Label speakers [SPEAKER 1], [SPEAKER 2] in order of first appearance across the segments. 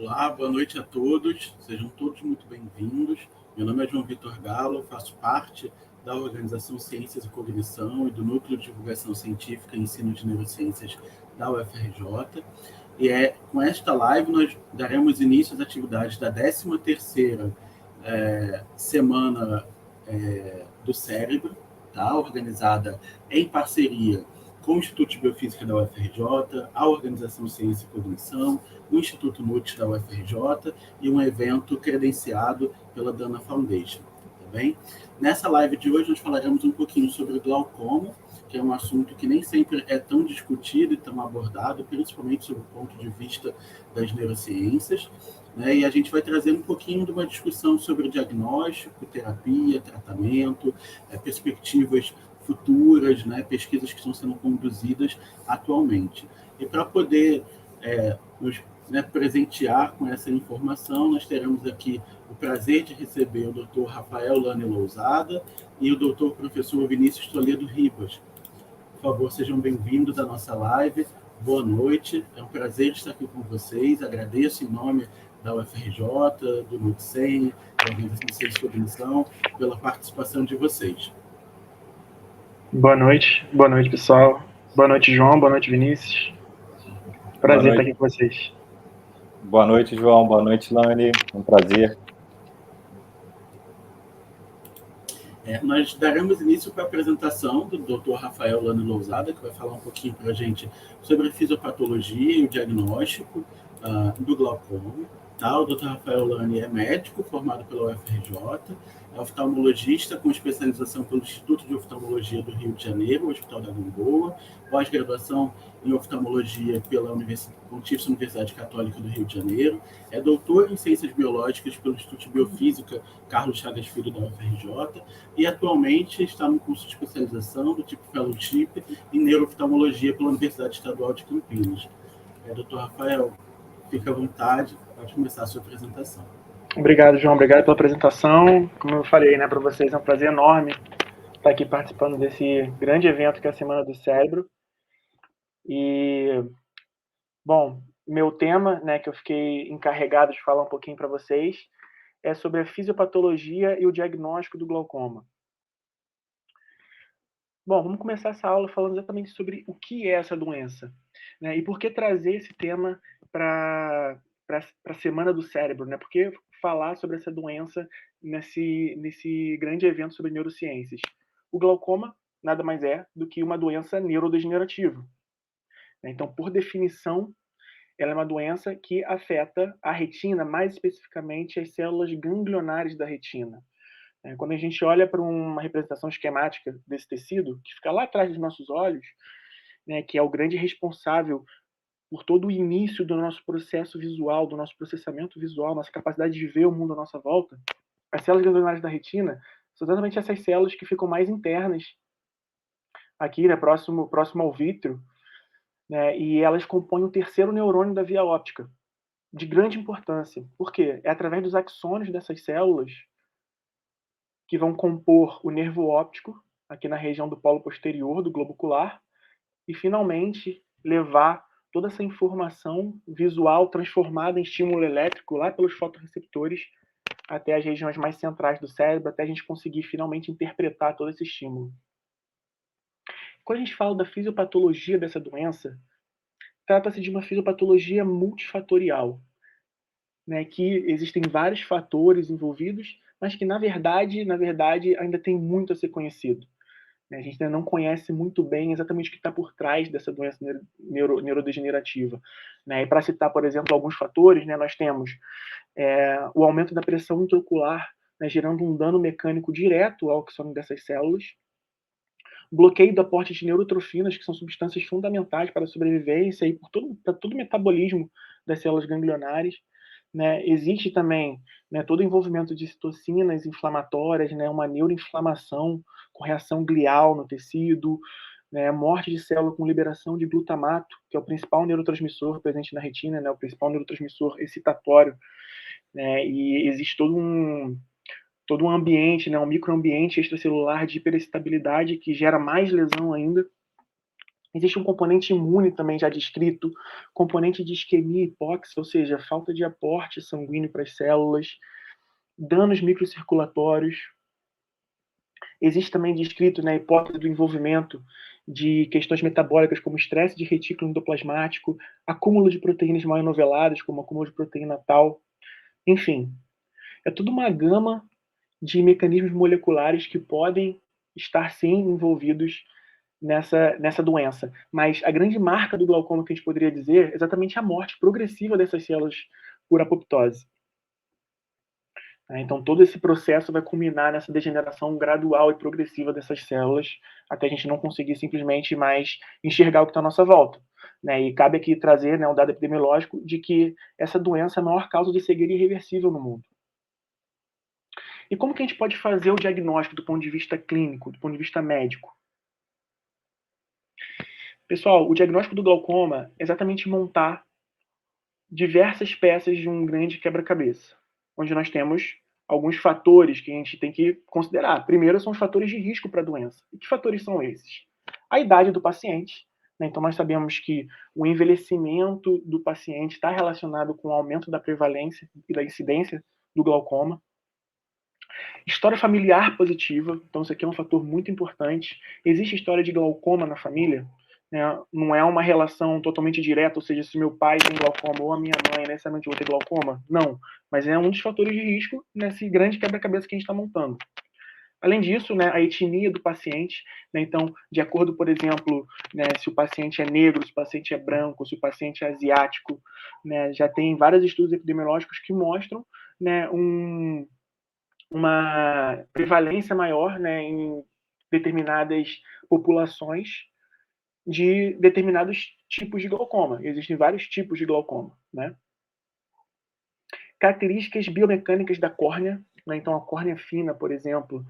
[SPEAKER 1] Olá, boa noite a todos, sejam todos muito bem-vindos. Meu nome é João Vitor Galo, faço parte da Organização Ciências e Cognição e do Núcleo de Divulgação Científica e Ensino de Neurociências da UFRJ. E com esta live nós daremos início às atividades da 13ª Semana do Cérebro, tá? Organizada em parceria com o Instituto de Biofísica da UFRJ, a Organização Ciência e Cognição, o Instituto NUT da UFRJ e um evento credenciado pela Dana Foundation. Tá bem? Nessa live de hoje nós falaremos um pouquinho sobre o glaucoma, que é um assunto que nem sempre é tão discutido e tão abordado, principalmente sob o ponto de vista das neurociências, né? E a gente vai trazer um pouquinho de uma discussão sobre diagnóstico, terapia, tratamento, perspectivas futuras, né, pesquisas que estão sendo conduzidas atualmente. E para poder nos presentear com essa informação, nós teremos aqui o prazer de receber o Dr. Rafael Lane Lousada e o Dr. Professor Vinícius Toledo Ribas. Por favor, sejam bem-vindos à nossa live. Boa noite, é um prazer estar aqui com vocês. Agradeço em nome da UFRJ, do NUTSEM, da Organização de Ciência e Cognição, pela participação de vocês.
[SPEAKER 2] Boa noite pessoal. Boa noite, João. Boa noite, Vinícius. Prazer estar aqui com vocês.
[SPEAKER 3] Boa noite, João. Boa noite, Lane. Um prazer.
[SPEAKER 1] Nós daremos início para a apresentação do Dr. Rafael Lane Lousada, que vai falar um pouquinho para a gente sobre a fisiopatologia e o diagnóstico do glaucoma. Tá? O Dr. Rafael Lane é médico, formado pela UFRJ, é oftalmologista com especialização pelo Instituto de Oftalmologia do Rio de Janeiro, Hospital da Gamboa, pós-graduação em oftalmologia pela Pontifícia Universidade Católica do Rio de Janeiro, é doutor em Ciências Biológicas pelo Instituto de Biofísica Carlos Chagas Filho da UFRJ e atualmente está no curso de especialização do tipo Fellowship em Neurooftalmologia pela Universidade Estadual de Campinas. Dr. Rafael, fique à vontade, pode começar a sua apresentação.
[SPEAKER 2] Obrigado, João. Obrigado pela apresentação. Como eu falei, para vocês é um prazer enorme estar aqui participando desse grande evento que é a Semana do Cérebro. E, bom, meu tema, que eu fiquei encarregado de falar um pouquinho para vocês, é sobre a fisiopatologia e o diagnóstico do glaucoma. Bom, vamos começar essa aula falando exatamente sobre o que é essa doença, e por que trazer esse tema para a Semana do Cérebro, Por que falar sobre essa doença nesse grande evento sobre neurociências? O glaucoma nada mais é do que uma doença neurodegenerativa. Então, por definição, ela é uma doença que afeta a retina, mais especificamente as células ganglionares da retina. Quando a gente olha para uma representação esquemática desse tecido, que fica lá atrás dos nossos olhos, que é o grande responsável por todo o início do nosso processo visual, do nosso processamento visual, nossa capacidade de ver o mundo à nossa volta, as células ganglionares da retina são exatamente essas células que ficam mais internas, aqui, próximo ao vítreo, e elas compõem o terceiro neurônio da via óptica, de grande importância. Por quê? É através dos axônios dessas células que vão compor o nervo óptico, aqui na região do polo posterior do globo ocular, e finalmente levar toda essa informação visual transformada em estímulo elétrico lá pelos fotorreceptores até as regiões mais centrais do cérebro, até a gente conseguir finalmente interpretar todo esse estímulo. Quando a gente fala da fisiopatologia dessa doença, trata-se de uma fisiopatologia multifatorial, que existem vários fatores envolvidos, mas que, na verdade, ainda tem muito a ser conhecido. A gente ainda não conhece muito bem exatamente o que está por trás dessa doença neurodegenerativa. E para citar, por exemplo, alguns fatores, nós temos o aumento da pressão intraocular, gerando um dano mecânico direto ao axônio dessas células, bloqueio do aporte de neurotrofinas, que são substâncias fundamentais para a sobrevivência e para todo o metabolismo das células ganglionares. Existe também todo o envolvimento de citocinas inflamatórias, uma neuroinflamação com reação glial no tecido, morte de célula com liberação de glutamato, que é o principal neurotransmissor presente na retina, o principal neurotransmissor excitatório, e existe todo um ambiente, um microambiente extracelular de hiperexcitabilidade que gera mais lesão ainda. Existe um componente imune também já descrito, componente de isquemia e hipóxia, ou seja, falta de aporte sanguíneo para as células, danos microcirculatórios. Existe também descrito, né, a hipótese do envolvimento de questões metabólicas como estresse de retículo endoplasmático, acúmulo de proteínas mal enoveladas, como acúmulo de proteína tal. Enfim, é tudo uma gama de mecanismos moleculares que podem estar, sim, envolvidos nessa doença. Mas a grande marca do glaucoma que a gente poderia dizer é exatamente a morte progressiva dessas células por apoptose. Então, todo esse processo vai culminar nessa degeneração gradual e progressiva dessas células, até a gente não conseguir simplesmente mais enxergar o que está à nossa volta. E cabe aqui trazer, um dado epidemiológico de que essa doença é a maior causa de cegueira irreversível no mundo. E como que a gente pode fazer o diagnóstico do ponto de vista clínico, do ponto de vista médico? Pessoal, o diagnóstico do glaucoma é exatamente montar diversas peças de um grande quebra-cabeça, onde nós temos alguns fatores que a gente tem que considerar. Primeiro são os fatores de risco para a doença. E que fatores são esses? A idade do paciente. Então, nós sabemos que o envelhecimento do paciente está relacionado com o aumento da prevalência e da incidência do glaucoma. História familiar positiva. Então, isso aqui é um fator muito importante. Existe história de glaucoma na família? Não é uma relação totalmente direta, ou seja, se meu pai tem glaucoma ou a minha mãe necessariamente vou ter glaucoma? Não, mas é um dos fatores de risco nesse grande quebra-cabeça que a gente está montando. Além disso, a etnia do paciente, então, de acordo, por exemplo, se o paciente é negro, se o paciente é branco, se o paciente é asiático, já tem vários estudos epidemiológicos que mostram uma prevalência maior em determinadas populações de determinados tipos de glaucoma. Existem vários tipos de glaucoma. Características biomecânicas da córnea. Então, a córnea fina, por exemplo,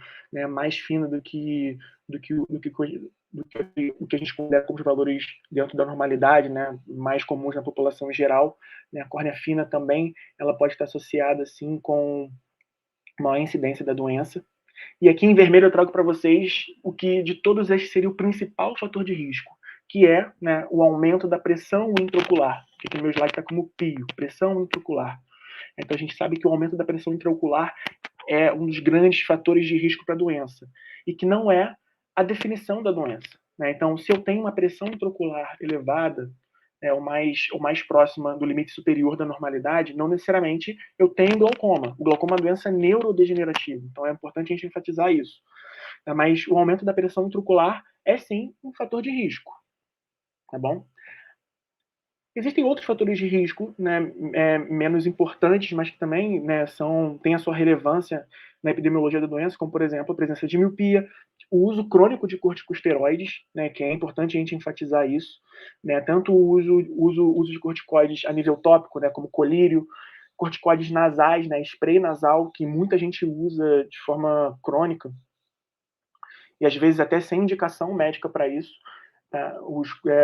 [SPEAKER 2] mais fina do que o que a gente considera como os valores dentro da normalidade, mais comuns na população em geral. A córnea fina também ela pode estar associada assim, com maior incidência da doença. E aqui em vermelho eu trago para vocês o que de todos estes seria o principal fator de risco, que é o aumento da pressão intraocular, que aqui no meu slide está como PIO, pressão intraocular. Então a gente sabe que o aumento da pressão intraocular é um dos grandes fatores de risco para a doença, e que não é a definição da doença. Então, se eu tenho uma pressão intraocular elevada, ou mais próxima do limite superior da normalidade, não necessariamente eu tenho glaucoma. O glaucoma é uma doença neurodegenerativa, então é importante a gente enfatizar isso. Mas o aumento da pressão intraocular é sim um fator de risco, tá bom? Existem outros fatores de risco, menos importantes, mas que também têm a sua relevância na epidemiologia da doença, como, por exemplo, a presença de miopia, o uso crônico de corticosteroides, que é importante a gente enfatizar isso, tanto o uso de corticoides a nível tópico, como colírio, corticoides nasais, spray nasal, que muita gente usa de forma crônica, e às vezes até sem indicação médica para isso.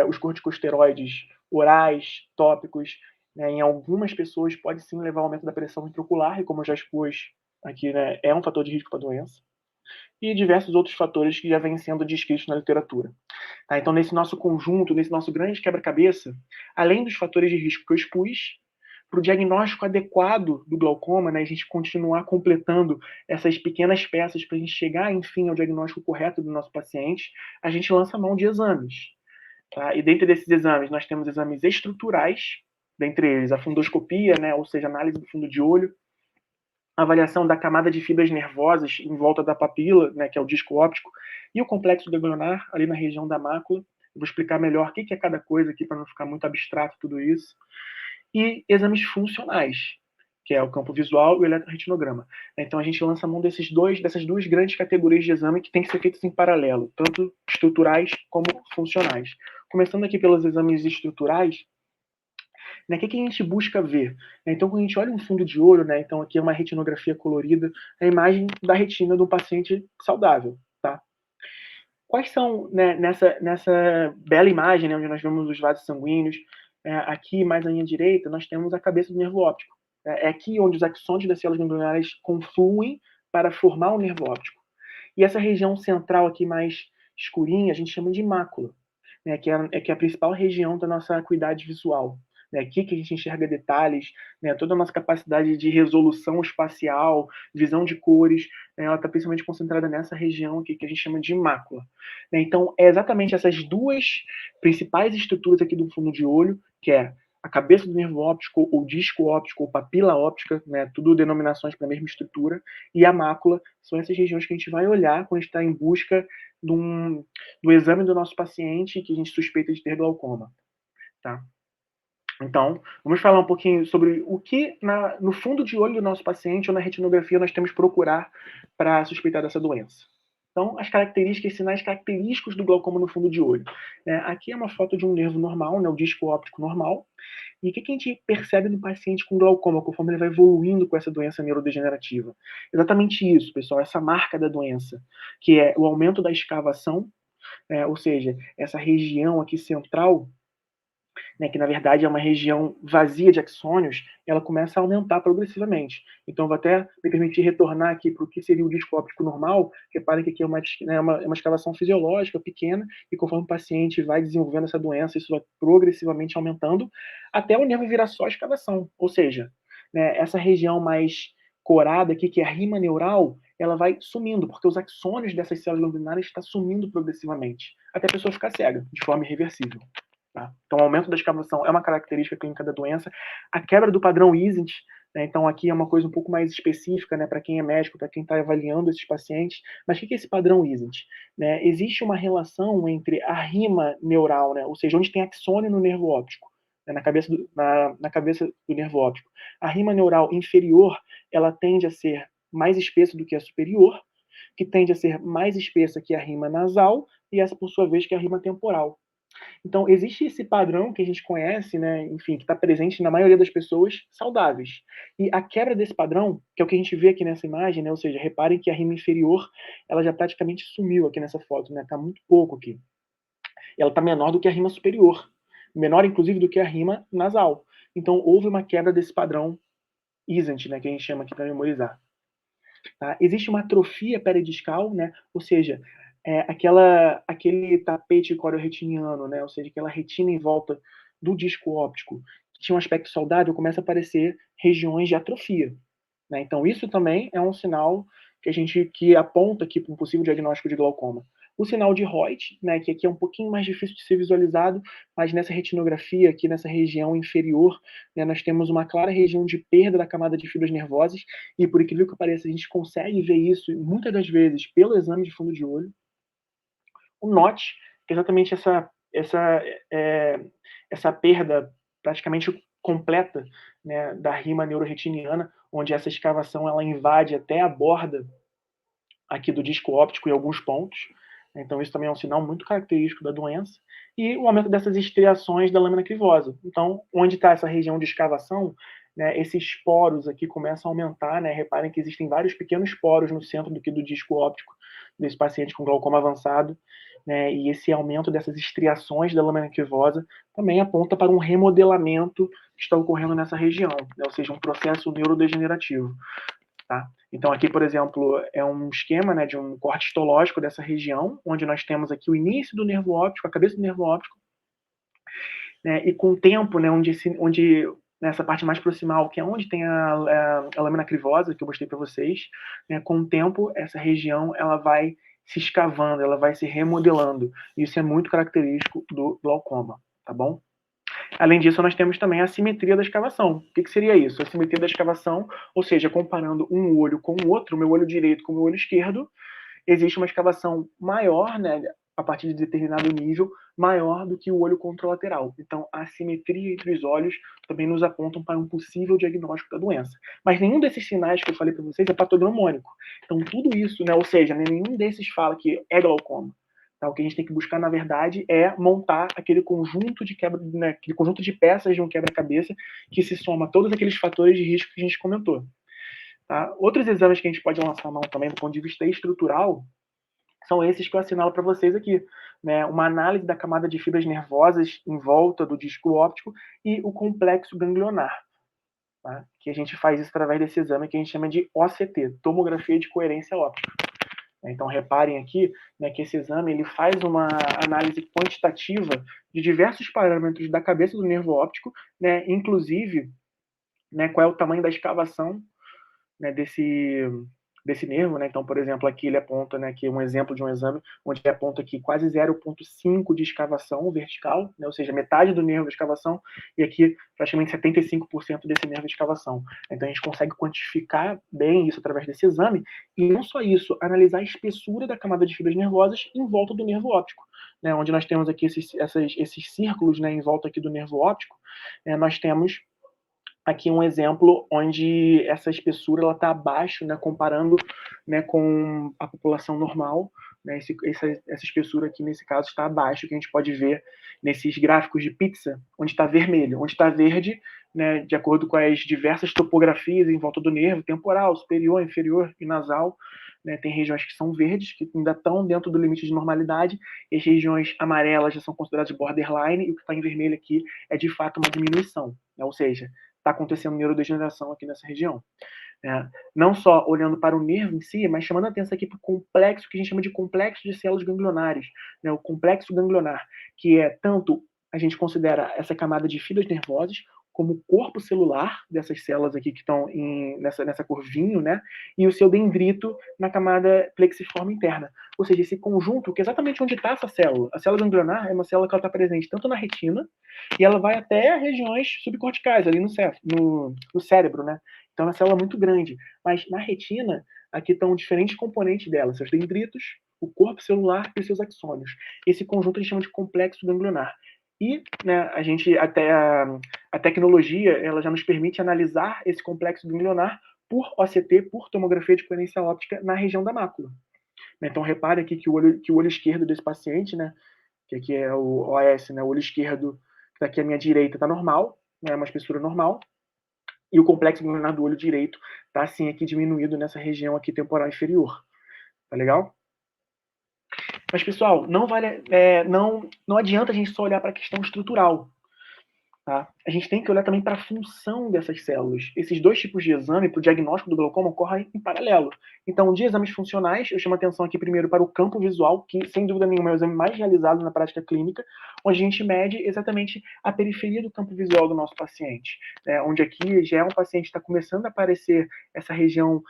[SPEAKER 2] Os corticosteroides orais, tópicos, em algumas pessoas pode sim levar ao aumento da pressão intraocular, e como eu já expus aqui, é um fator de risco para a doença, e diversos outros fatores que já vêm sendo descritos na literatura. Então, nesse nosso conjunto, nesse nosso grande quebra-cabeça, além dos fatores de risco que eu expus, para o diagnóstico adequado do glaucoma, a gente continuar completando essas pequenas peças para a gente chegar, enfim, ao diagnóstico correto do nosso paciente, a gente lança mão de exames. E dentro desses exames, nós temos exames estruturais, dentre eles a fundoscopia, ou seja, análise do fundo de olho, a avaliação da camada de fibras nervosas em volta da papila, que é o disco óptico, e o complexo ganglionar, ali na região da mácula. Eu vou explicar melhor o que é cada coisa aqui, para não ficar muito abstrato tudo isso. E exames funcionais, que é o campo visual e o eletroretinograma. Então, a gente lança a mão dessas duas grandes categorias de exame que tem que ser feitas em paralelo, tanto estruturais como funcionais. Começando aqui pelos exames estruturais, o que a gente busca ver? Então, quando a gente olha um fundo de olho, então aqui é uma retinografia colorida, a imagem da retina do paciente saudável. Tá? Quais são, nessa bela imagem, onde nós vemos os vasos sanguíneos, aqui mais à minha direita, nós temos a cabeça do nervo óptico. É aqui onde os axônios das células ganglionares confluem para formar o nervo óptico. E essa região central aqui mais escurinha, a gente chama de mácula. né, que é a principal região da nossa acuidade visual. Né, aqui que a gente enxerga detalhes, né, toda a nossa capacidade de resolução espacial, visão de cores, né, ela está principalmente concentrada nessa região aqui que a gente chama de mácula. Né, então, é exatamente essas duas principais estruturas aqui do fundo de olho, que é a cabeça do nervo óptico, ou disco óptico, ou papila óptica, né, tudo denominações para a mesma estrutura, e a mácula, são essas regiões que a gente vai olhar quando a gente está em busca do exame do nosso paciente que a gente suspeita de ter glaucoma. Tá? Então, vamos falar um pouquinho sobre o que no fundo de olho do nosso paciente ou na retinografia nós temos que procurar para suspeitar dessa doença. Então, as características, sinais característicos do glaucoma no fundo de olho. Aqui é uma foto de um nervo normal, né, o disco óptico normal. E o que a gente percebe no paciente com glaucoma, conforme ele vai evoluindo com essa doença neurodegenerativa? Exatamente isso, pessoal, essa marca da doença, que é o aumento da escavação, ou seja, essa região aqui central, né, que na verdade é uma região vazia de axônios, ela começa a aumentar progressivamente. Então, vou até me permitir retornar aqui para o que seria o disco óptico normal. Reparem que aqui é uma escavação fisiológica pequena, e conforme o paciente vai desenvolvendo essa doença, isso vai progressivamente aumentando, até o nervo virar só escavação. Ou seja, né, essa região mais corada aqui, que é a rima neural, ela vai sumindo, porque os axônios dessas células ganglionares estão sumindo progressivamente, até a pessoa ficar cega, de forma irreversível. Tá? Então, o aumento da escavação é uma característica clínica da doença. A quebra do padrão Wiesendt, né, então aqui é uma coisa um pouco mais específica, né, para quem é médico, para quem está avaliando esses pacientes. Mas o que é esse padrão Wiesendt? Né, existe uma relação entre a rima neural, né, ou seja, onde tem axônio no nervo óptico, né, na cabeça do nervo óptico. A rima neural inferior, ela tende a ser mais espessa do que a superior, que tende a ser mais espessa que a rima nasal, e essa, por sua vez, que é a rima temporal. Então, existe esse padrão que a gente conhece, né, enfim, que está presente na maioria das pessoas saudáveis. E a quebra desse padrão, que é o que a gente vê aqui nessa imagem, né, ou seja, reparem que a rima inferior, ela já praticamente sumiu aqui nessa foto, né, está muito pouco aqui. Ela está menor do que a rima superior, menor, inclusive, do que a rima nasal. Então, houve uma quebra desse padrão Wiesendt, né, que a gente chama aqui para memorizar. Tá? Existe uma atrofia peridiscal, né, ou seja, aquele tapete coreo-retiniano, né, ou seja, aquela retina em volta do disco óptico, que tinha um aspecto saudável, começa a aparecer regiões de atrofia. Né? Então, isso também é um sinal que aponta aqui para um possível diagnóstico de glaucoma. O sinal de Reuter, né, que aqui é um pouquinho mais difícil de ser visualizado, mas nessa retinografia, aqui nessa região inferior, né, nós temos uma clara região de perda da camada de fibras nervosas, e por incrível que pareça, a gente consegue ver isso muitas das vezes pelo exame de fundo de olho. O NOT, que é exatamente essa perda praticamente completa, né, da rima neuroretiniana, onde essa escavação ela invade até a borda aqui do disco óptico em alguns pontos. Então, isso também é um sinal muito característico da doença. E o aumento dessas estriações da lâmina crivosa. Então, onde está essa região de escavação, né, esses poros aqui começam a aumentar. Né? Reparem que existem vários pequenos poros no centro do disco óptico desse paciente com glaucoma avançado. Né? E esse aumento dessas estriações da lâmina crivosa também aponta para um remodelamento que está ocorrendo nessa região, né? Ou seja, um processo neurodegenerativo. Tá? Então, aqui, por exemplo, é um esquema, né, de um corte histológico dessa região, onde nós temos aqui o início do nervo óptico, a cabeça do nervo óptico, né, e com o tempo, né, onde nessa parte mais proximal, que é onde tem a lâmina crivosa, que eu mostrei para vocês, né, com o tempo, essa região ela vai se escavando, ela vai se remodelando. Isso é muito característico do glaucoma, tá bom? Além disso, nós temos também a assimetria da escavação. O que seria isso? A assimetria da escavação, ou seja, comparando um olho com o outro, o meu olho direito com o meu olho esquerdo, existe uma escavação maior, né, a partir de determinado nível, maior do que o olho contralateral. Então, a assimetria entre os olhos também nos apontam para um possível diagnóstico da doença. Mas nenhum desses sinais que eu falei para vocês é patognomônico. Então, tudo isso, né, ou seja, nenhum desses fala que é glaucoma. Tá? O que a gente tem que buscar, na verdade, é montar aquele conjunto de né, aquele conjunto de peças de um quebra-cabeça que se soma a todos aqueles fatores de risco que a gente comentou. Tá? Outros exames que a gente pode lançar mão também, do ponto de vista estrutural, são esses que eu assinalo para vocês aqui. Né? Uma análise da camada de fibras nervosas em volta do disco óptico e o complexo ganglionar. Tá? Que a gente faz isso através desse exame que a gente chama de OCT, tomografia de coerência óptica. Então, reparem aqui, né, que esse exame ele faz uma análise quantitativa de diversos parâmetros da cabeça do nervo óptico, né, inclusive, né, qual é o tamanho da escavação, né, desse nervo, né? Então, por exemplo, aqui ele aponta, né, que um exemplo de um exame onde ele aponta aqui quase 0,5 de escavação vertical, né, ou seja, metade do nervo de escavação, e aqui praticamente 75% desse nervo de escavação. Então, a gente consegue quantificar bem isso através desse exame, e não só isso, analisar a espessura da camada de fibras nervosas em volta do nervo óptico, né, onde nós temos aqui esses círculos, né, em volta aqui do nervo óptico, nós temos aqui um exemplo onde essa espessura está abaixo, né, comparando, né, com a população normal, né, essa espessura aqui nesse caso está abaixo, que a gente pode ver nesses gráficos de pizza, onde está vermelho, onde está verde, né, de acordo com as diversas topografias em volta do nervo, temporal, superior, inferior e nasal, né, tem regiões que são verdes, que ainda estão dentro do limite de normalidade, e as regiões amarelas já são consideradas borderline, e o que está em vermelho aqui é de fato uma diminuição, né, ou seja, está acontecendo neurodegeneração aqui nessa região. Não só olhando para o nervo em si, mas chamando a atenção aqui para o complexo, que a gente chama de complexo de células ganglionares, né? O complexo ganglionar, que é tanto, a gente considera essa camada de fibras nervosas, como o corpo celular dessas células aqui que estão nessa cor vinho, né? E o seu dendrito na camada plexiforme interna. Ou seja, esse conjunto, que é exatamente onde está essa célula. A célula ganglionar é uma célula que está presente tanto na retina, e ela vai até regiões subcorticais, ali no cérebro, né? Então, é uma célula muito grande. Mas na retina, aqui estão diferentes componentes dela, seus dendritos, o corpo celular e os seus axônios. Esse conjunto a gente chama de complexo ganglionar. E, né, a tecnologia ela já nos permite analisar esse complexo ganglionar por OCT, por tomografia de coerência óptica, na região da mácula. Então, repare aqui que o olho esquerdo desse paciente, né, que aqui é o OS, né, o olho esquerdo, que está aqui à minha direita, está normal, né, uma espessura normal, e o complexo ganglionar do olho direito está assim aqui diminuído nessa região aqui temporal inferior. Tá legal? Mas, pessoal, não adianta a gente só olhar para a questão estrutural. Tá? A gente tem que olhar também para a função dessas células. Esses dois tipos de exame para o diagnóstico do glaucoma ocorrem em paralelo. Então, de exames funcionais, eu chamo a atenção aqui primeiro para o campo visual, que sem dúvida nenhuma é o exame mais realizado na prática clínica, onde a gente mede exatamente a periferia do campo visual do nosso paciente. Onde aqui já é um paciente que está começando a aparecer essa região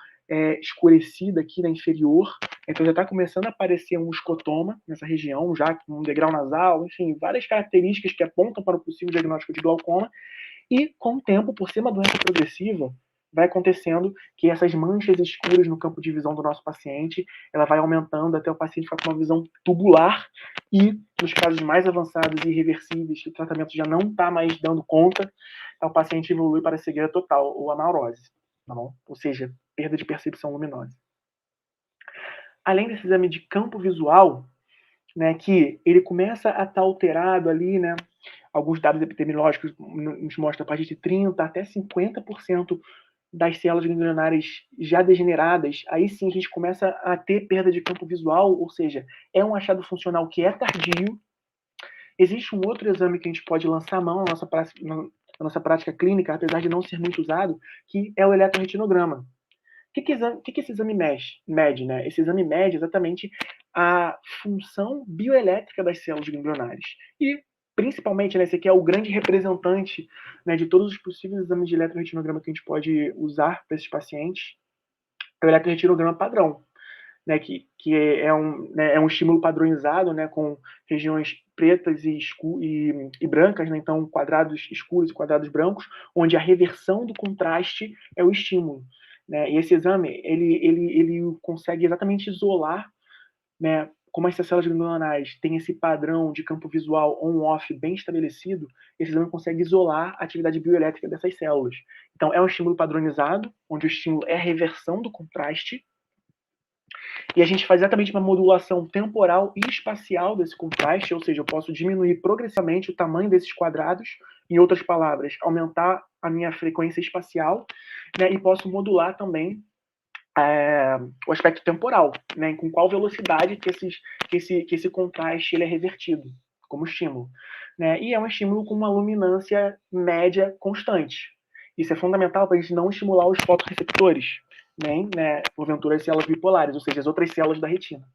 [SPEAKER 2] escurecida aqui na inferior, então já está começando a aparecer um escotoma nessa região, já um degrau nasal, enfim, várias características que apontam para o possível diagnóstico de glaucoma, e com o tempo, por ser uma doença progressiva, vai acontecendo que essas manchas escuras no campo de visão do nosso paciente, ela vai aumentando até o paciente ficar com uma visão tubular, e nos casos mais avançados e irreversíveis, que o tratamento já não está mais dando conta, o paciente evolui para a cegueira total, ou amaurose, tá bom? Ou seja, perda de percepção luminosa. Além desse exame de campo visual, né, que ele começa a estar alterado ali, né, alguns dados epidemiológicos nos mostram a partir de 30% até 50% das células ganglionares já degeneradas, aí sim a gente começa a ter perda de campo visual, ou seja, é um achado funcional que é tardio. Existe um outro exame que a gente pode lançar a mão na nossa prática clínica, apesar de não ser muito usado, que é o eletroretinograma. O que esse exame mede? Né? Esse exame mede exatamente a função bioelétrica das células ganglionares. E, principalmente, né, esse aqui é o grande representante, né, de todos os possíveis exames de eletroretinograma que a gente pode usar para esses pacientes, é o eletroretinograma padrão, né, que é um estímulo padronizado, né, com regiões pretas e brancas, né, então quadrados escuros e quadrados brancos, onde a reversão do contraste é o estímulo. Né? E esse exame ele consegue exatamente isolar, né, como essas células ganglionares têm esse padrão de campo visual on-off bem estabelecido, esse exame consegue isolar a atividade bioelétrica dessas células. Então, é um estímulo padronizado, onde o estímulo é a reversão do contraste, e a gente faz exatamente uma modulação temporal e espacial desse contraste, ou seja, eu posso diminuir progressivamente o tamanho desses quadrados, em outras palavras, aumentar a minha frequência espacial, né, e posso modular também o aspecto temporal, né, com qual velocidade que esse contraste ele é revertido como estímulo. Né, e é um estímulo com uma luminância média constante. Isso é fundamental para a gente não estimular os fotorreceptores, nem, né, porventura, as células bipolares, ou seja, as outras células da retina.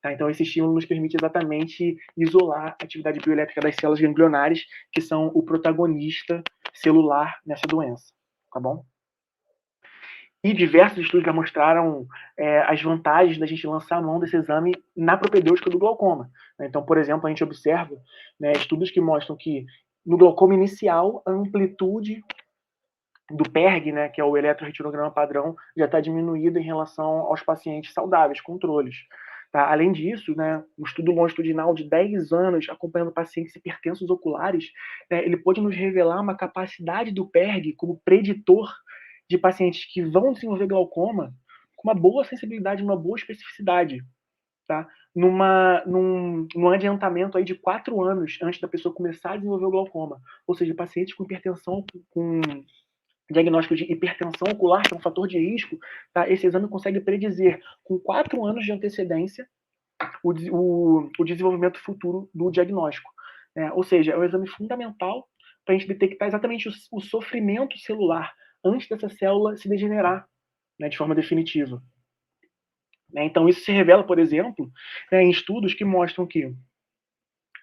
[SPEAKER 2] Tá? Então, esse estímulo nos permite exatamente isolar a atividade bioelétrica das células ganglionares, que são o protagonista celular nessa doença. Tá bom? E diversos estudos já mostraram as vantagens da gente lançar a mão desse exame na propedêutica do glaucoma. Então, por exemplo, a gente observa, né, estudos que mostram que no glaucoma inicial, a amplitude do PERG, né, que é o eletroretinograma padrão, já está diminuída em relação aos pacientes saudáveis, controles. Tá? Além disso, né, um estudo longitudinal de 10 anos acompanhando pacientes hipertensos oculares, né, ele pôde nos revelar uma capacidade do PERG como preditor de pacientes que vão desenvolver glaucoma com uma boa sensibilidade, uma boa especificidade. Tá? Num adiantamento aí de 4 anos antes da pessoa começar a desenvolver o glaucoma. Ou seja, pacientes com hipertensão, com diagnóstico de hipertensão ocular, que é um fator de risco, tá? Esse exame consegue predizer, com 4 anos de antecedência, o desenvolvimento futuro do diagnóstico. Ou seja, é um exame fundamental para a gente detectar exatamente o sofrimento celular antes dessa célula se degenerar, né, de forma definitiva. Então, isso se revela, por exemplo, em estudos que mostram que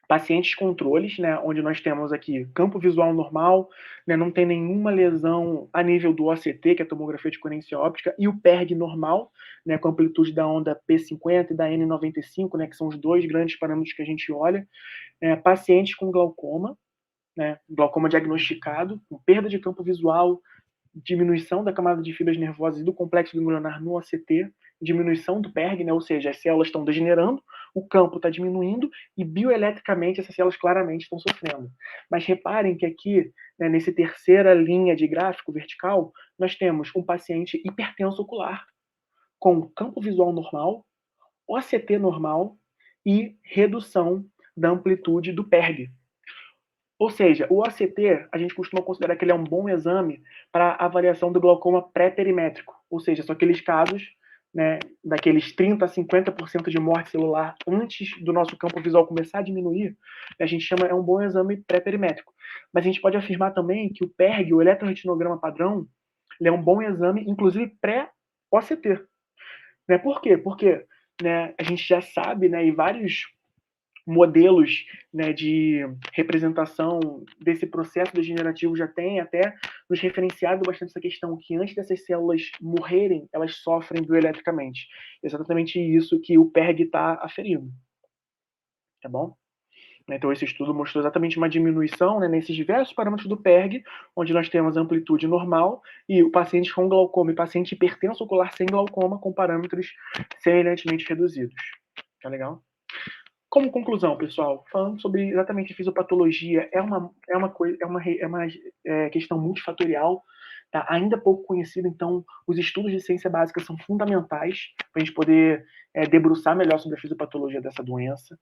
[SPEAKER 2] pacientes controles, né, onde nós temos aqui campo visual normal, né, não tem nenhuma lesão a nível do OCT, que é a tomografia de coerência óptica, e o PERG normal, né, com a amplitude da onda P50 e da N95, né, que são os dois grandes parâmetros que a gente olha, pacientes com glaucoma, né, glaucoma diagnosticado, com perda de campo visual, diminuição da camada de fibras nervosas e do complexo ganglionar no OCT, diminuição do PERG, né, ou seja, as células estão degenerando, o campo está diminuindo e bioeletricamente essas células claramente estão sofrendo. Mas reparem que aqui, né, nessa terceira linha de gráfico vertical, nós temos um paciente hipertenso ocular, com campo visual normal, OCT normal e redução da amplitude do PERG. Ou seja, o OCT, a gente costuma considerar que ele é um bom exame para avaliação do glaucoma pré-perimétrico, ou seja, são aqueles casos, né, daqueles 30% a 50% de morte celular antes do nosso campo visual começar a diminuir, a gente chama, é um bom exame pré-perimétrico. Mas a gente pode afirmar também que o PERG, o eletroretinograma padrão, ele é um bom exame, inclusive pré-OCT. Né? Por quê? Porque, né, a gente já sabe, né, e vários modelos, né, de representação desse processo degenerativo já tem até nos referenciado bastante essa questão que antes dessas células morrerem, elas sofrem bioeletricamente. Exatamente isso que o PERG está aferindo. Tá bom? Então, esse estudo mostrou exatamente uma diminuição, né, nesses diversos parâmetros do PERG, onde nós temos a amplitude normal e o paciente com glaucoma e paciente hipertenso ocular sem glaucoma com parâmetros semelhantemente reduzidos. Tá legal? Como conclusão, pessoal, falando sobre exatamente a fisiopatologia, é uma questão multifatorial, tá? Ainda pouco conhecida, então os estudos de ciência básica são fundamentais para a gente poder debruçar melhor sobre a fisiopatologia dessa doença.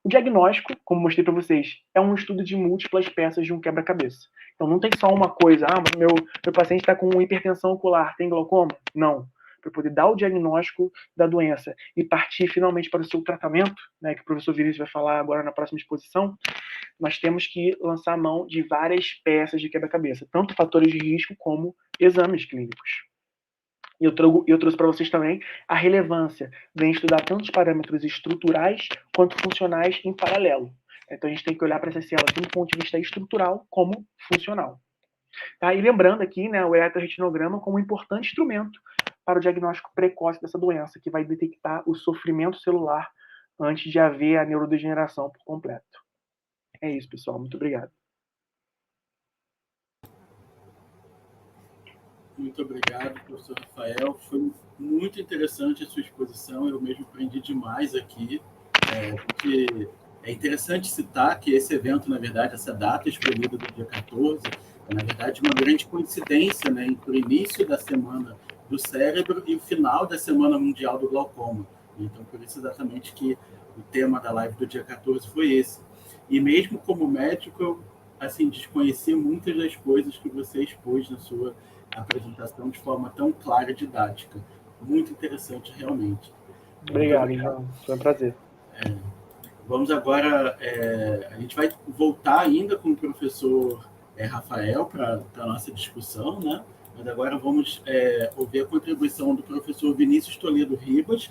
[SPEAKER 2] O diagnóstico, como mostrei para vocês, é um estudo de múltiplas peças de um quebra-cabeça. Então não tem só uma coisa, meu paciente está com hipertensão ocular, tem glaucoma? Não. Para poder dar o diagnóstico da doença e partir finalmente para o seu tratamento, né, que o professor Vinícius vai falar agora na próxima exposição, nós temos que lançar a mão de várias peças de quebra-cabeça, tanto fatores de risco como exames clínicos. E eu trouxe para vocês também a relevância de estudar tanto os parâmetros estruturais quanto funcionais em paralelo. Então a gente tem que olhar para essas células de um ponto de vista estrutural como funcional. Tá? E lembrando aqui, né, o eletroretinograma como um importante instrumento para o diagnóstico precoce dessa doença, que vai detectar o sofrimento celular antes de haver a neurodegeneração por completo. É isso, pessoal. Muito obrigado.
[SPEAKER 1] Muito obrigado, professor Rafael. Foi muito interessante a sua exposição. Eu mesmo aprendi demais aqui. Porque é interessante citar que esse evento, na verdade, essa data escolhida do dia 14, é, na verdade, uma grande coincidência, né, entre o início da Semana do Cérebro e o final da Semana Mundial do Glaucoma. Então, por isso exatamente que o tema da live do dia 14 foi esse. E mesmo como médico, eu assim, desconhecia muitas das coisas que você expôs na sua apresentação de forma tão clara e didática. Muito interessante, realmente.
[SPEAKER 2] Obrigado, João. Foi um prazer.
[SPEAKER 1] Vamos agora, a gente vai voltar ainda com o professor Rafael para a nossa discussão, né? Mas agora vamos ouvir a contribuição do professor Vinícius Toledo Ribas.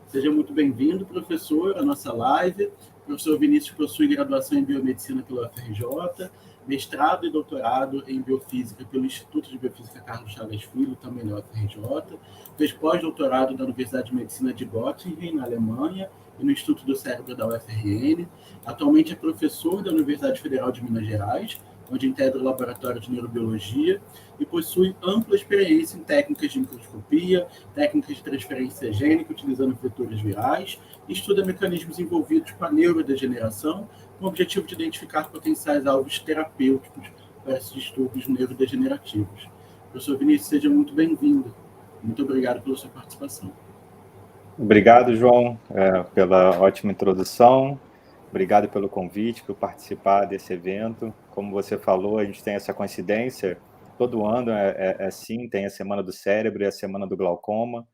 [SPEAKER 1] Seja muito bem-vindo, professor, à nossa live. O professor Vinícius possui graduação em Biomedicina pela UFRJ, mestrado e doutorado em Biofísica pelo Instituto de Biofísica Carlos Chagas Filho, também na UFRJ. Fez pós-doutorado da Universidade de Medicina de Göttingen, na Alemanha, e no Instituto do Cérebro da UFRN. Atualmente é professor da Universidade Federal de Minas Gerais, onde integra o Laboratório de Neurobiologia e possui ampla experiência em técnicas de microscopia, técnicas de transferência gênica utilizando vetores virais, e estuda mecanismos envolvidos com a neurodegeneração, com o objetivo de identificar potenciais alvos terapêuticos para esses distúrbios neurodegenerativos. Professor Vinícius, seja muito bem-vindo. Muito obrigado pela sua participação.
[SPEAKER 3] Obrigado, João, pela ótima introdução. Obrigado pelo convite, por participar desse evento. Como você falou, a gente tem essa coincidência, todo ano assim, tem a Semana do Cérebro e a Semana do Glaucoma,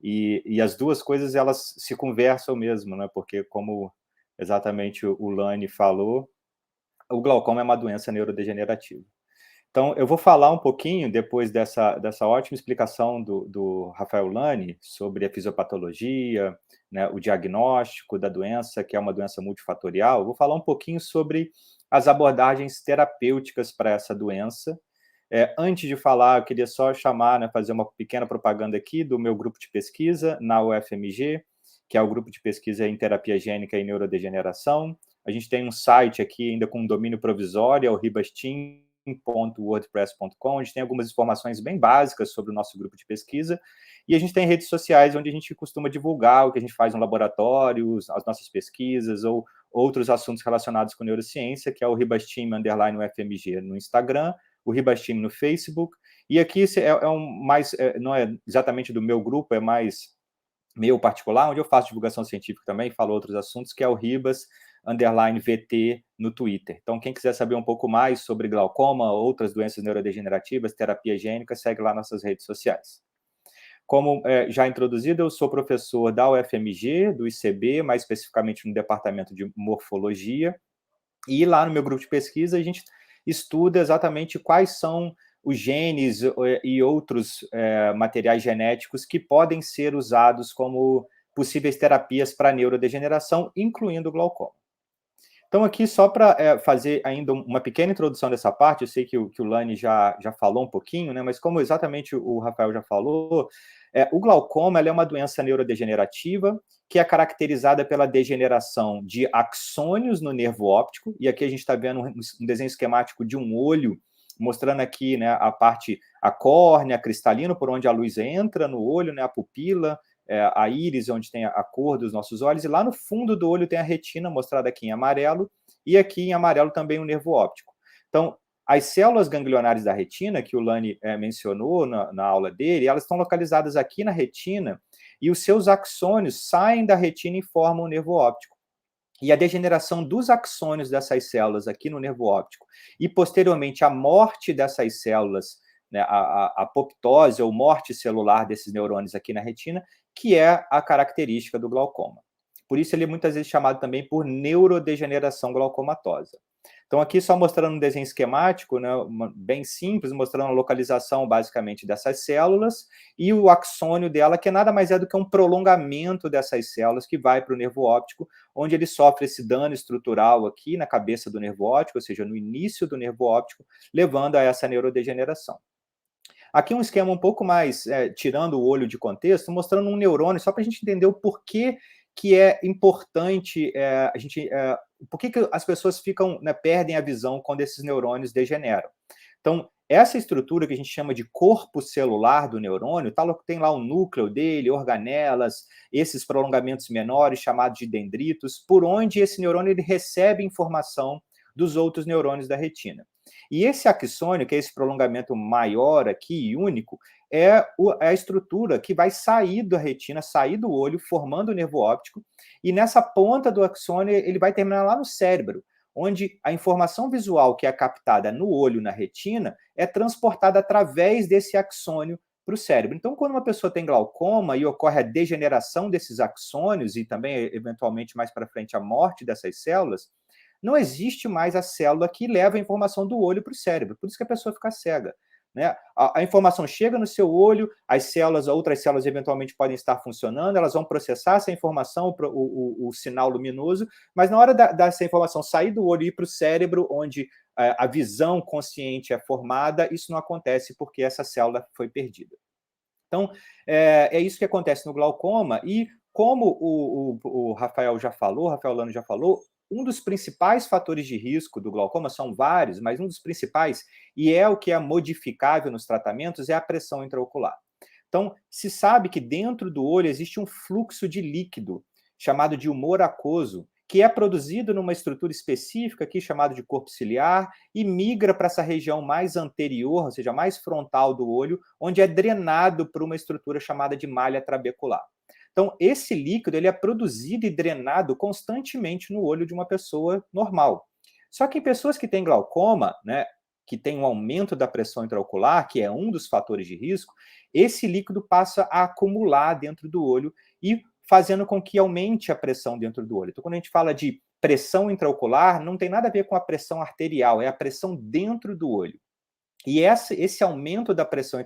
[SPEAKER 3] e as duas coisas, elas se conversam mesmo, né? Porque, como exatamente o Lani falou, o glaucoma é uma doença neurodegenerativa. Então, eu vou falar um pouquinho, depois dessa ótima explicação do Rafael Lani, sobre a fisiopatologia, né, o diagnóstico da doença, que é uma doença multifatorial. Vou falar um pouquinho sobre as abordagens terapêuticas para essa doença. Antes de falar, eu queria só chamar, né, fazer uma pequena propaganda aqui do meu grupo de pesquisa na UFMG, que é o grupo de pesquisa em terapia gênica e neurodegeneração. A gente tem um site aqui ainda com um domínio provisório, é o ribasteam.wordpress.com, onde tem algumas informações bem básicas sobre o nosso grupo de pesquisa, e a gente tem redes sociais onde a gente costuma divulgar o que a gente faz no laboratório, as nossas pesquisas, ou outros assuntos relacionados com neurociência, que é o ribasteam_UFMG no Instagram, o Ribasteam no Facebook, e aqui não é exatamente do meu grupo, é mais meu particular, onde eu faço divulgação científica também, falo outros assuntos, que é o Ribas_VT no Twitter. Então, quem quiser saber um pouco mais sobre glaucoma, outras doenças neurodegenerativas, terapia gênica, segue lá nossas redes sociais. Como já introduzido, eu sou professor da UFMG, do ICB, mais especificamente no departamento de morfologia, e lá no meu grupo de pesquisa a gente estuda exatamente quais são os genes e outros materiais genéticos que podem ser usados como possíveis terapias para neurodegeneração, incluindo o glaucoma. Então, aqui, só para fazer ainda uma pequena introdução dessa parte, eu sei que o Lani já falou um pouquinho, né, mas como exatamente o Rafael já falou, o glaucoma é uma doença neurodegenerativa que é caracterizada pela degeneração de axônios no nervo óptico, e aqui a gente está vendo um desenho esquemático de um olho, mostrando aqui, né, a córnea cristalina, por onde a luz entra no olho, né, a pupila, a íris, onde tem a cor dos nossos olhos, e lá no fundo do olho tem a retina, mostrada aqui em amarelo, e aqui em amarelo também o nervo óptico. Então, as células ganglionares da retina, que o Lani mencionou na aula dele, elas estão localizadas aqui na retina, e os seus axônios saem da retina e formam o nervo óptico. E a degeneração dos axônios dessas células aqui no nervo óptico, e posteriormente a morte dessas células, né, a apoptose ou morte celular desses neurônios aqui na retina, que é a característica do glaucoma. Por isso ele é muitas vezes chamado também por neurodegeneração glaucomatosa. Então aqui só mostrando um desenho esquemático, né, bem simples, mostrando a localização basicamente dessas células e o axônio dela, que nada mais é do que um prolongamento dessas células que vai para o nervo óptico, onde ele sofre esse dano estrutural aqui na cabeça do nervo óptico, ou seja, no início do nervo óptico, levando a essa neurodegeneração. Aqui um esquema um pouco mais, tirando o olho de contexto, mostrando um neurônio, só para a gente entender o porquê que é importante por que as pessoas ficam, né, perdem a visão quando esses neurônios degeneram. Então, essa estrutura que a gente chama de corpo celular do neurônio, tem lá o núcleo dele, organelas, esses prolongamentos menores chamados de dendritos, por onde esse neurônio ele recebe informação dos outros neurônios da retina. E esse axônio, que é esse prolongamento maior aqui e único, é a estrutura que vai sair da retina, sair do olho, formando o nervo óptico, e nessa ponta do axônio ele vai terminar lá no cérebro, onde a informação visual que é captada no olho, na retina, é transportada através desse axônio para o cérebro. Então, quando uma pessoa tem glaucoma e ocorre a degeneração desses axônios e também, eventualmente, mais para frente, a morte dessas células, não existe mais a célula que leva a informação do olho para o cérebro. Por isso que a pessoa fica cega. né? A informação chega no seu olho, as células, outras células eventualmente podem estar funcionando, elas vão processar essa informação, o sinal luminoso, mas na hora dessa informação sair do olho e ir para o cérebro, onde a visão consciente é formada, isso não acontece porque essa célula foi perdida. Então, é isso que acontece no glaucoma, e como o Rafael Lano já falou, um dos principais fatores de risco do glaucoma, são vários, mas um dos principais, e é o que é modificável nos tratamentos, é a pressão intraocular. Então, se sabe que dentro do olho existe um fluxo de líquido, chamado de humor aquoso, que é produzido numa estrutura específica aqui, chamada de corpo ciliar, e migra para essa região mais anterior, ou seja, mais frontal do olho, onde é drenado por uma estrutura chamada de malha trabecular. Então, esse líquido ele é produzido e drenado constantemente no olho de uma pessoa normal. Só que em pessoas que têm glaucoma, né, que tem um aumento da pressão intraocular, que é um dos fatores de risco, esse líquido passa a acumular dentro do olho e fazendo com que aumente a pressão dentro do olho. Então, quando a gente fala de pressão intraocular, não tem nada a ver com a pressão arterial, é a pressão dentro do olho. E esse aumento da pressão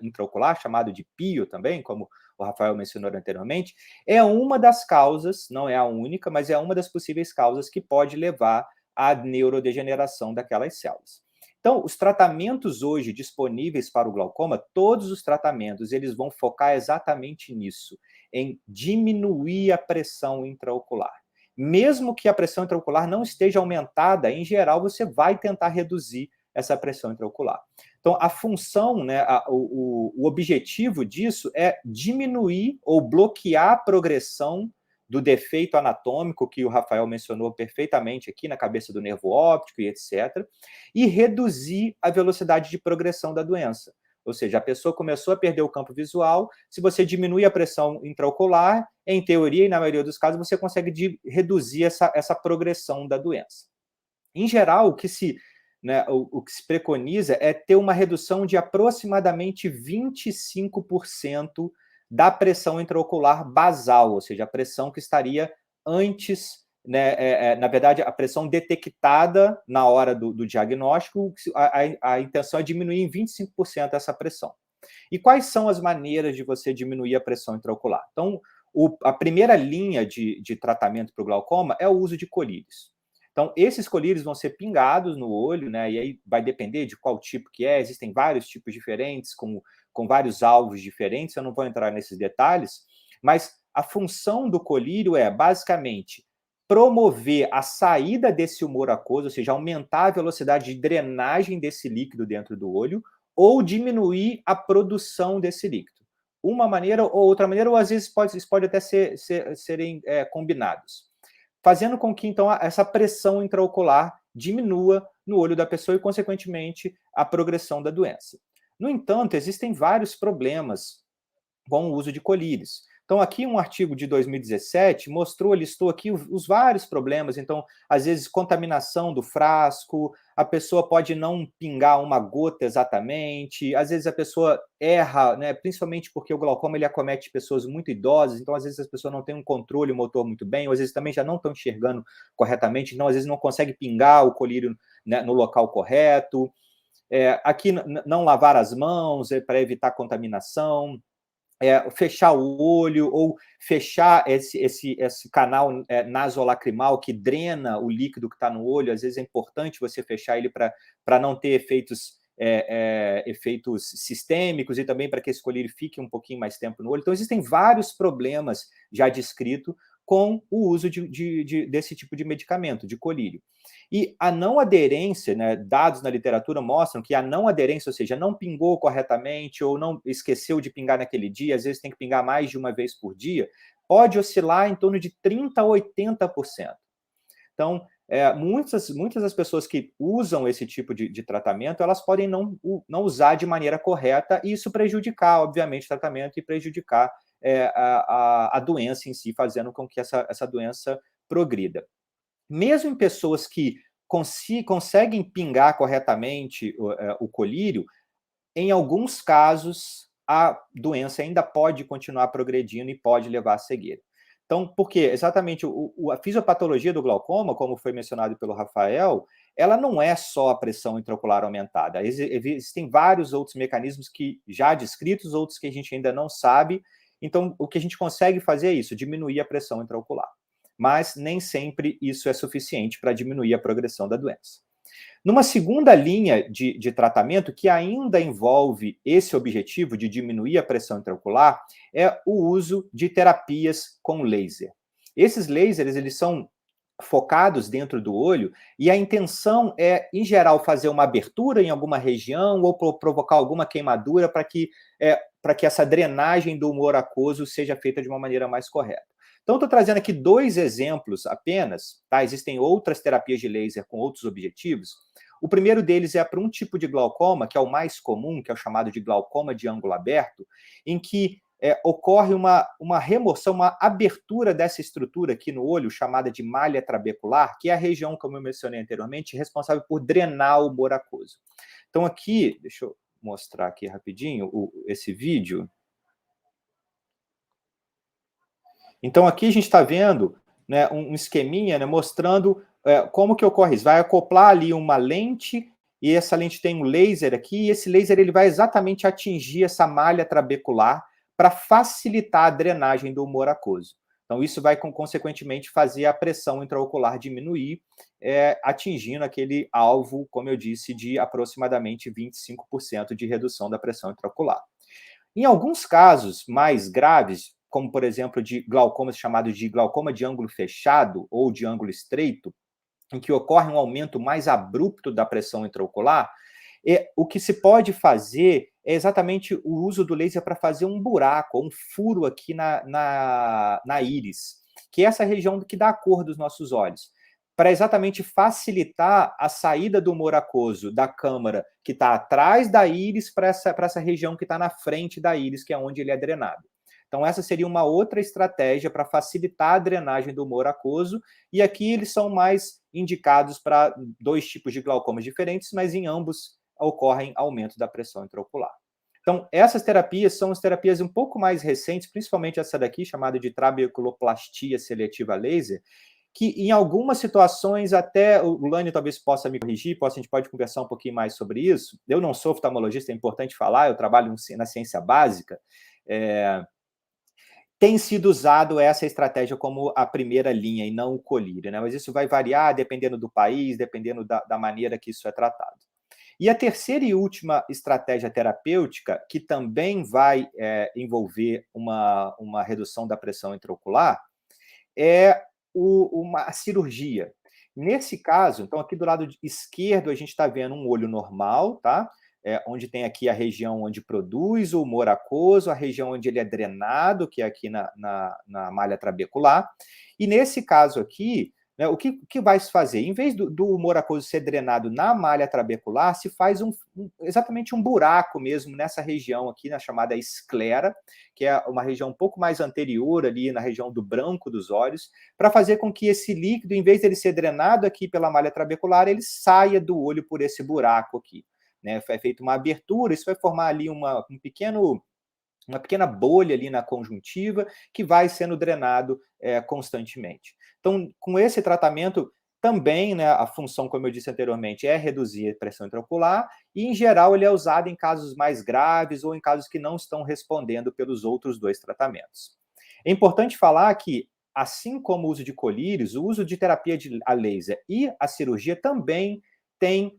[SPEAKER 3] intraocular, chamado de PIO também, como o Rafael mencionou anteriormente, é uma das causas, não é a única, mas é uma das possíveis causas que pode levar à neurodegeneração daquelas células. Então, os tratamentos hoje disponíveis para o glaucoma, todos os tratamentos, eles vão focar exatamente nisso, em diminuir a pressão intraocular. Mesmo que a pressão intraocular não esteja aumentada, em geral, você vai tentar reduzir essa pressão intraocular. Então, a função, né, o objetivo disso é diminuir ou bloquear a progressão do defeito anatômico, que o Rafael mencionou perfeitamente aqui, na cabeça do nervo óptico e etc., e reduzir a velocidade de progressão da doença. Ou seja, a pessoa começou a perder o campo visual, se você diminui a pressão intraocular, em teoria e na maioria dos casos, você consegue reduzir essa progressão da doença. Em geral, o que se preconiza é ter uma redução de aproximadamente 25% da pressão intraocular basal, ou seja, a pressão que estaria antes, né, na verdade, a pressão detectada na hora do diagnóstico, a intenção é diminuir em 25% essa pressão. E quais são as maneiras de você diminuir a pressão intraocular? Então, a primeira linha de tratamento para o glaucoma é o uso de colírios. Então, esses colírios vão ser pingados no olho, né? E aí vai depender de qual tipo que é. Existem vários tipos diferentes, com vários alvos diferentes. Eu não vou entrar nesses detalhes, mas a função do colírio é, basicamente, promover a saída desse humor aquoso, ou seja, aumentar a velocidade de drenagem desse líquido dentro do olho, ou diminuir a produção desse líquido. Uma maneira ou outra maneira, ou às vezes pode até serem combinados, fazendo com que, então, essa pressão intraocular diminua no olho da pessoa e, consequentemente, a progressão da doença. No entanto, existem vários problemas com o uso de colírios. Então, aqui um artigo de 2017 listou aqui os vários problemas. Então, às vezes, contaminação do frasco, a pessoa pode não pingar uma gota exatamente, às vezes a pessoa erra, né, principalmente porque o glaucoma ele acomete pessoas muito idosas, então às vezes as pessoas não têm um controle motor muito bem, ou às vezes também já não estão enxergando corretamente, então às vezes não consegue pingar o colírio, né, no local correto. Aqui, não lavar as mãos para evitar contaminação. Fechar o olho ou fechar esse canal nasolacrimal que drena o líquido que está no olho. Às vezes é importante você fechar ele para não ter efeitos sistêmicos e também para que esse colírio fique um pouquinho mais tempo no olho. Então, existem vários problemas já descritos com o uso desse tipo de medicamento, de colírio. E a não aderência, né, dados na literatura mostram que a não aderência, ou seja, não pingou corretamente ou não esqueceu de pingar naquele dia, às vezes tem que pingar mais de uma vez por dia, pode oscilar em torno de 30% a 80%. Então, muitas das pessoas que usam esse tipo de tratamento, elas podem não usar de maneira correta e isso prejudicar, obviamente, o tratamento e prejudicar a doença em si, fazendo com que essa doença progrida. Mesmo em pessoas que conseguem pingar corretamente o colírio, em alguns casos, a doença ainda pode continuar progredindo e pode levar à cegueira. Então, por quê? Exatamente, a fisiopatologia do glaucoma, como foi mencionado pelo Rafael, ela não é só a pressão intraocular aumentada. Existem vários outros mecanismos que já descritos, outros que a gente ainda não sabe. Então, o que a gente consegue fazer é isso, diminuir a pressão intraocular. Mas nem sempre isso é suficiente para diminuir a progressão da doença. Numa segunda linha de tratamento, que ainda envolve esse objetivo de diminuir a pressão intraocular, é o uso de terapias com laser. Esses lasers, eles são focados dentro do olho, e a intenção é, em geral, fazer uma abertura em alguma região ou provocar alguma queimadura para que essa drenagem do humor aquoso seja feita de uma maneira mais correta. Então, estou trazendo aqui 2 exemplos apenas, tá? Existem outras terapias de laser com outros objetivos. O primeiro deles é para um tipo de glaucoma, que é o mais comum, que é o chamado de glaucoma de ângulo aberto, em que ocorre uma remoção, uma abertura dessa estrutura aqui no olho, chamada de malha trabecular, que é a região, como eu mencionei anteriormente, responsável por drenar o humor aquoso. Então, aqui, deixa eu mostrar aqui rapidinho esse vídeo. Então, aqui a gente está vendo, né, um esqueminha, né, mostrando como que ocorre isso. Vai acoplar ali uma lente, e essa lente tem um laser aqui, e esse laser ele vai exatamente atingir essa malha trabecular para facilitar a drenagem do humor aquoso. Então, isso vai, consequentemente, fazer a pressão intraocular diminuir, atingindo aquele alvo, como eu disse, de aproximadamente 25% de redução da pressão intraocular. Em alguns casos mais graves, como, por exemplo, de glaucomas chamado de glaucoma de ângulo fechado ou de ângulo estreito, em que ocorre um aumento mais abrupto da pressão intraocular, o que se pode fazer é exatamente o uso do laser para fazer um buraco, um furo aqui na íris, que é essa região que dá a cor dos nossos olhos, para exatamente facilitar a saída do humor aquoso da câmara que está atrás da íris para essa região que está na frente da íris, que é onde ele é drenado. Então, essa seria uma outra estratégia para facilitar a drenagem do humor aquoso, e aqui eles são mais indicados para 2 tipos de glaucomas diferentes, mas em ambos ocorrem aumento da pressão intraocular. Então, essas terapias são as terapias um pouco mais recentes, principalmente essa daqui, chamada de trabeculoplastia seletiva laser, que em algumas situações, até o Lânio talvez possa me corrigir, a gente pode conversar um pouquinho mais sobre isso. Eu não sou oftalmologista, é importante falar, eu trabalho na ciência básica, tem sido usado essa estratégia como a primeira linha e não o colírio, né? Mas isso vai variar dependendo do país, dependendo da maneira que isso é tratado. E a terceira e última estratégia terapêutica, que também vai envolver uma redução da pressão intraocular, é a cirurgia. Nesse caso, então aqui do lado esquerdo a gente está vendo um olho normal, tá? Onde tem aqui a região onde produz o humor aquoso, a região onde ele é drenado, que é aqui na malha trabecular. E nesse caso aqui, né, o que vai se fazer? Em vez do humor aquoso ser drenado na malha trabecular, se faz exatamente um buraco mesmo nessa região aqui, na chamada esclera, que é uma região um pouco mais anterior ali, na região do branco dos olhos, para fazer com que esse líquido, em vez de ele ser drenado aqui pela malha trabecular, ele saia do olho por esse buraco aqui. Né, foi feita uma abertura, isso vai formar ali uma pequena bolha ali na conjuntiva que vai sendo drenado constantemente. Então, com esse tratamento, também, né, a função, como eu disse anteriormente, é reduzir a pressão intraocular e, em geral, ele é usado em casos mais graves ou em casos que não estão respondendo pelos outros 2 tratamentos. É importante falar que, assim como o uso de colírios, o uso de terapia a laser e a cirurgia também tem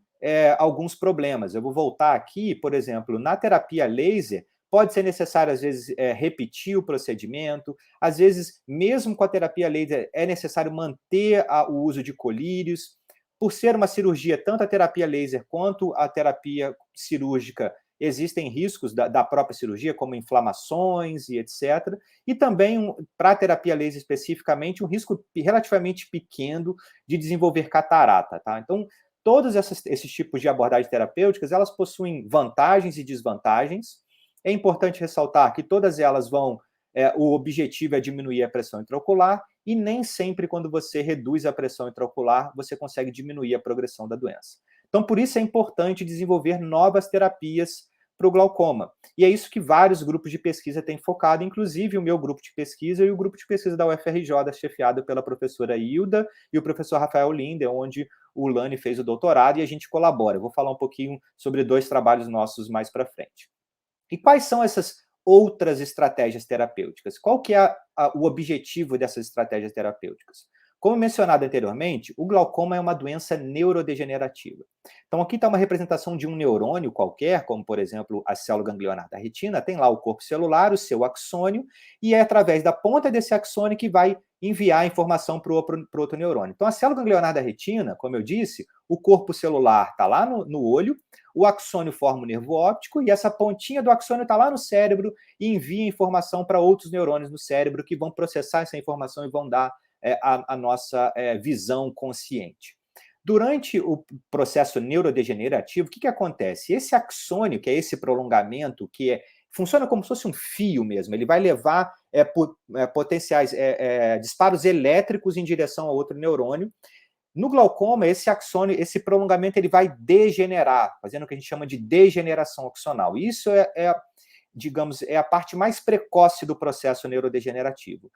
[SPEAKER 3] alguns problemas. Eu vou voltar aqui, por exemplo, na terapia laser, pode ser necessário, às vezes, repetir o procedimento, às vezes, mesmo com a terapia laser, é necessário manter o uso de colírios. Por ser uma cirurgia, tanto a terapia laser quanto a terapia cirúrgica, existem riscos da própria cirurgia, como inflamações e etc. E também, para a terapia laser especificamente, um risco relativamente pequeno de desenvolver catarata, tá? Então, todos esses tipos de abordagens terapêuticas, elas possuem vantagens e desvantagens. É importante ressaltar que todas elas o objetivo é diminuir a pressão intraocular, e nem sempre quando você reduz a pressão intraocular, você consegue diminuir a progressão da doença. Então, por isso é importante desenvolver novas terapias para o glaucoma. E é isso que vários grupos de pesquisa têm focado, inclusive o meu grupo de pesquisa e o grupo de pesquisa da UFRJ, chefiado pela professora Hilda e o professor Rafael Linder, onde o Lani fez o doutorado e a gente colabora. Eu vou falar um pouquinho sobre 2 trabalhos nossos mais para frente. E quais são essas outras estratégias terapêuticas? Qual que é o objetivo dessas estratégias terapêuticas? Como mencionado anteriormente, o glaucoma é uma doença neurodegenerativa. Então, aqui está uma representação de um neurônio qualquer, como, por exemplo, a célula ganglionar da retina, tem lá o corpo celular, o seu axônio, e é através da ponta desse axônio que vai enviar a informação para o outro neurônio. Então, a célula ganglionar da retina, como eu disse, o corpo celular está lá no olho, o axônio forma o nervo óptico, e essa pontinha do axônio está lá no cérebro e envia informação para outros neurônios no cérebro que vão processar essa informação e vão dar a nossa visão consciente. Durante o processo neurodegenerativo, o que acontece? Esse axônio, que é esse prolongamento, funciona como se fosse um fio mesmo, ele vai levar potenciais disparos elétricos em direção a outro neurônio. No glaucoma, esse axônio, esse prolongamento, ele vai degenerar, fazendo o que a gente chama de degeneração axonal. Isso digamos, é a parte mais precoce do processo neurodegenerativo.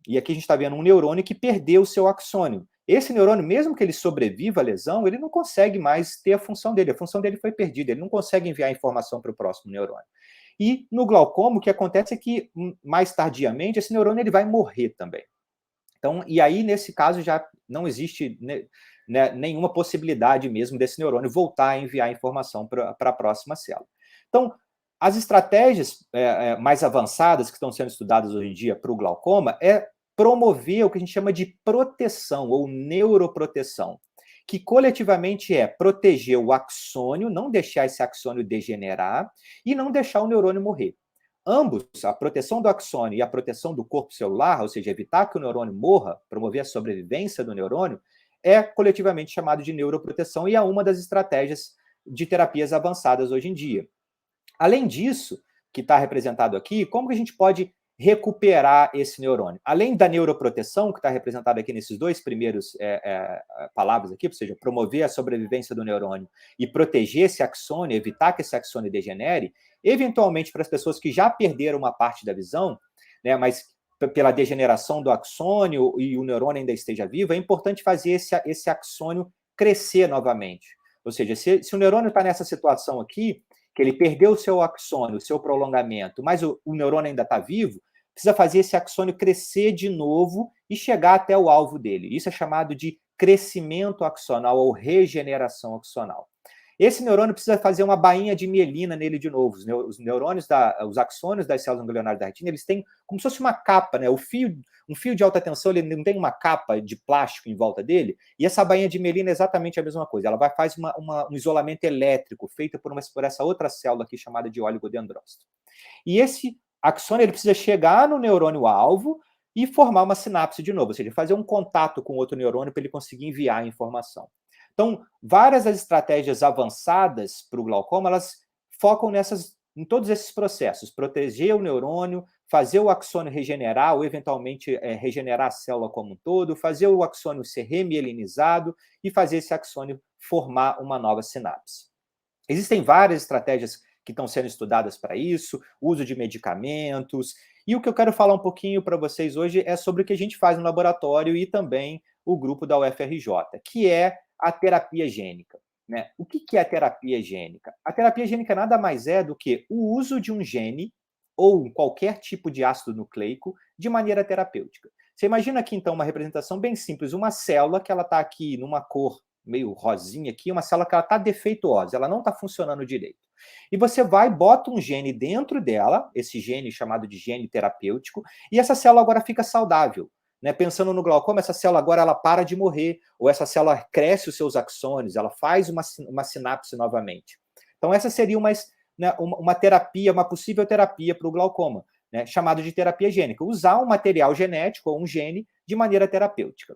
[SPEAKER 3] E aqui a gente está vendo um neurônio que perdeu o seu axônio. Esse neurônio, mesmo que ele sobreviva à lesão, ele não consegue mais ter a função dele foi perdida, ele não consegue enviar informação para o próximo neurônio. E no glaucoma, o que acontece é que, mais tardiamente, esse neurônio ele vai morrer também. Então, e aí, nesse caso, já não existe nenhuma possibilidade mesmo desse neurônio voltar a enviar informação para a próxima célula. Então, as estratégias mais avançadas que estão sendo estudadas hoje em dia para o glaucoma é promover o que a gente chama de proteção ou neuroproteção, que coletivamente é proteger o axônio, não deixar esse axônio degenerar e não deixar o neurônio morrer. Ambos, a proteção do axônio e a proteção do corpo celular, ou seja, evitar que o neurônio morra, promover a sobrevivência do neurônio, é coletivamente chamado de neuroproteção e é uma das estratégias de terapias avançadas hoje em dia. Além disso, que está representado aqui, como que a gente pode recuperar esse neurônio? Além da neuroproteção, que está representada aqui nesses 2 primeiros palavras aqui, ou seja, promover a sobrevivência do neurônio e proteger esse axônio, evitar que esse axônio degenere, eventualmente para as pessoas que já perderam uma parte da visão, né, mas pela degeneração do axônio e o neurônio ainda esteja vivo, é importante fazer esse axônio crescer novamente. Ou seja, se o neurônio está nessa situação aqui, que ele perdeu o seu axônio, o seu prolongamento, mas o neurônio ainda está vivo, precisa fazer esse axônio crescer de novo e chegar até o alvo dele. Isso é chamado de crescimento axonal ou regeneração axonal. Esse neurônio precisa fazer uma bainha de mielina nele de novo. Os neurônios, os axônios das células ganglionares da retina, eles têm como se fosse uma capa, né? Um fio de alta tensão, ele não tem uma capa de plástico em volta dele, e essa bainha de mielina é exatamente a mesma coisa. Ela faz um isolamento elétrico feito por essa outra célula aqui chamada de oligodendrócito. E esse axônio, ele precisa chegar no neurônio-alvo e formar uma sinapse de novo, ou seja, fazer um contato com outro neurônio para ele conseguir enviar a informação. Então, várias das estratégias avançadas para o glaucoma, elas focam em todos esses processos, proteger o neurônio, fazer o axônio regenerar ou, eventualmente, regenerar a célula como um todo, fazer o axônio ser remielinizado e fazer esse axônio formar uma nova sinapse. Existem várias estratégias que estão sendo estudadas para isso, uso de medicamentos, e o que eu quero falar um pouquinho para vocês hoje é sobre o que a gente faz no laboratório e também o grupo da UFRJ, que é a terapia gênica. Né? O que é a terapia gênica? A terapia gênica nada mais é do que o uso de um gene ou qualquer tipo de ácido nucleico de maneira terapêutica. Você imagina aqui, então, uma representação bem simples, uma célula que ela está aqui numa cor meio rosinha aqui, uma célula que ela está defeituosa, ela não está funcionando direito. E você vai, bota um gene dentro dela, esse gene chamado de gene terapêutico, e essa célula agora fica saudável. Né, pensando no glaucoma, essa célula agora ela para de morrer, ou essa célula cresce os seus axônios, ela faz uma sinapse novamente. Então, essa seria uma terapia, uma possível terapia para o glaucoma, né, chamado de terapia gênica. Usar um material genético ou um gene de maneira terapêutica.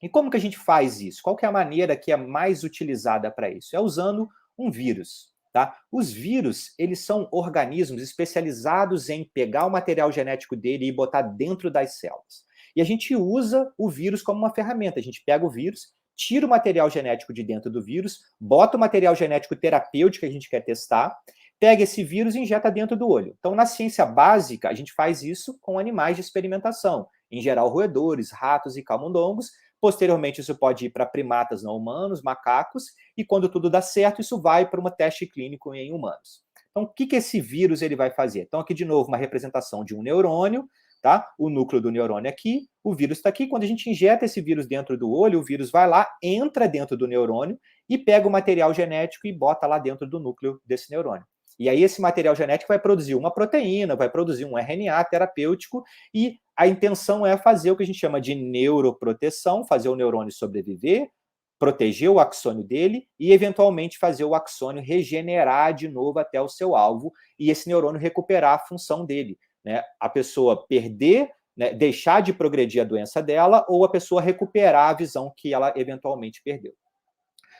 [SPEAKER 3] E como que a gente faz isso? Qual que é a maneira que é mais utilizada para isso? É usando um vírus. Tá? Os vírus, eles são organismos especializados em pegar o material genético dele e botar dentro das células. E a gente usa o vírus como uma ferramenta. A gente pega o vírus, tira o material genético de dentro do vírus, bota o material genético terapêutico que a gente quer testar, pega esse vírus e injeta dentro do olho. Então, na ciência básica, a gente faz isso com animais de experimentação, em geral roedores, ratos e camundongos, Posteriormente, isso pode ir para primatas não humanos, macacos, e quando tudo dá certo, isso vai para um teste clínico em humanos. Então, o que esse vírus ele vai fazer? Então, aqui, de novo, uma representação de um neurônio, tá? O núcleo do neurônio aqui, o vírus está aqui. Quando a gente injeta esse vírus dentro do olho, o vírus vai lá, entra dentro do neurônio e pega o material genético e bota lá dentro do núcleo desse neurônio. E aí esse material genético vai produzir uma proteína, vai produzir um RNA terapêutico, e a intenção é fazer o que a gente chama de neuroproteção, fazer o neurônio sobreviver, proteger o axônio dele e, eventualmente, fazer o axônio regenerar de novo até o seu alvo e esse neurônio recuperar a função dele, né? A pessoa perder, né, deixar de progredir a doença dela, ou a pessoa recuperar a visão que ela eventualmente perdeu.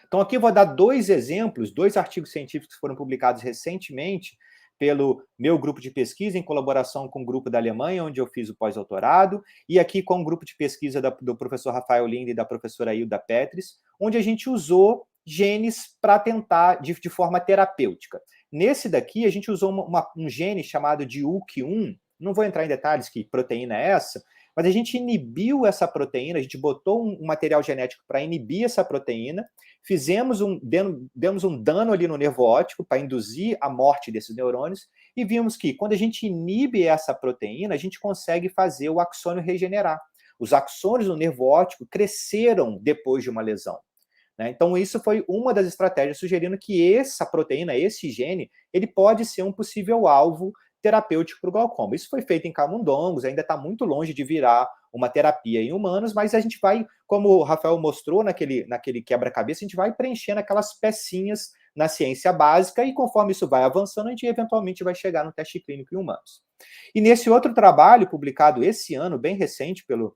[SPEAKER 3] Então, aqui eu vou dar 2 exemplos, 2 artigos científicos que foram publicados recentemente pelo meu grupo de pesquisa, em colaboração com o grupo da Alemanha, onde eu fiz o pós-doutorado, e aqui com o grupo de pesquisa do professor Rafael Linde e da professora Hilda Petris, onde a gente usou genes para tentar, de forma terapêutica. Nesse daqui, a gente usou um gene chamado de UQ1, não vou entrar em detalhes que proteína é essa, mas a gente inibiu essa proteína, a gente botou um material genético para inibir essa proteína, demos um dano ali no nervo óptico para induzir a morte desses neurônios, e vimos que quando a gente inibe essa proteína, a gente consegue fazer o axônio regenerar. Os axônios do nervo óptico cresceram depois de uma lesão, né? Então, isso foi uma das estratégias sugerindo que essa proteína, esse gene, ele pode ser um possível alvo terapêutico para o glaucoma. Isso foi feito em camundongos, ainda está muito longe de virar uma terapia em humanos, mas a gente vai, como o Rafael mostrou naquele quebra-cabeça, a gente vai preenchendo aquelas pecinhas na ciência básica, e conforme isso vai avançando, a gente eventualmente vai chegar no teste clínico em humanos. E nesse outro trabalho, publicado esse ano, bem recente, pelo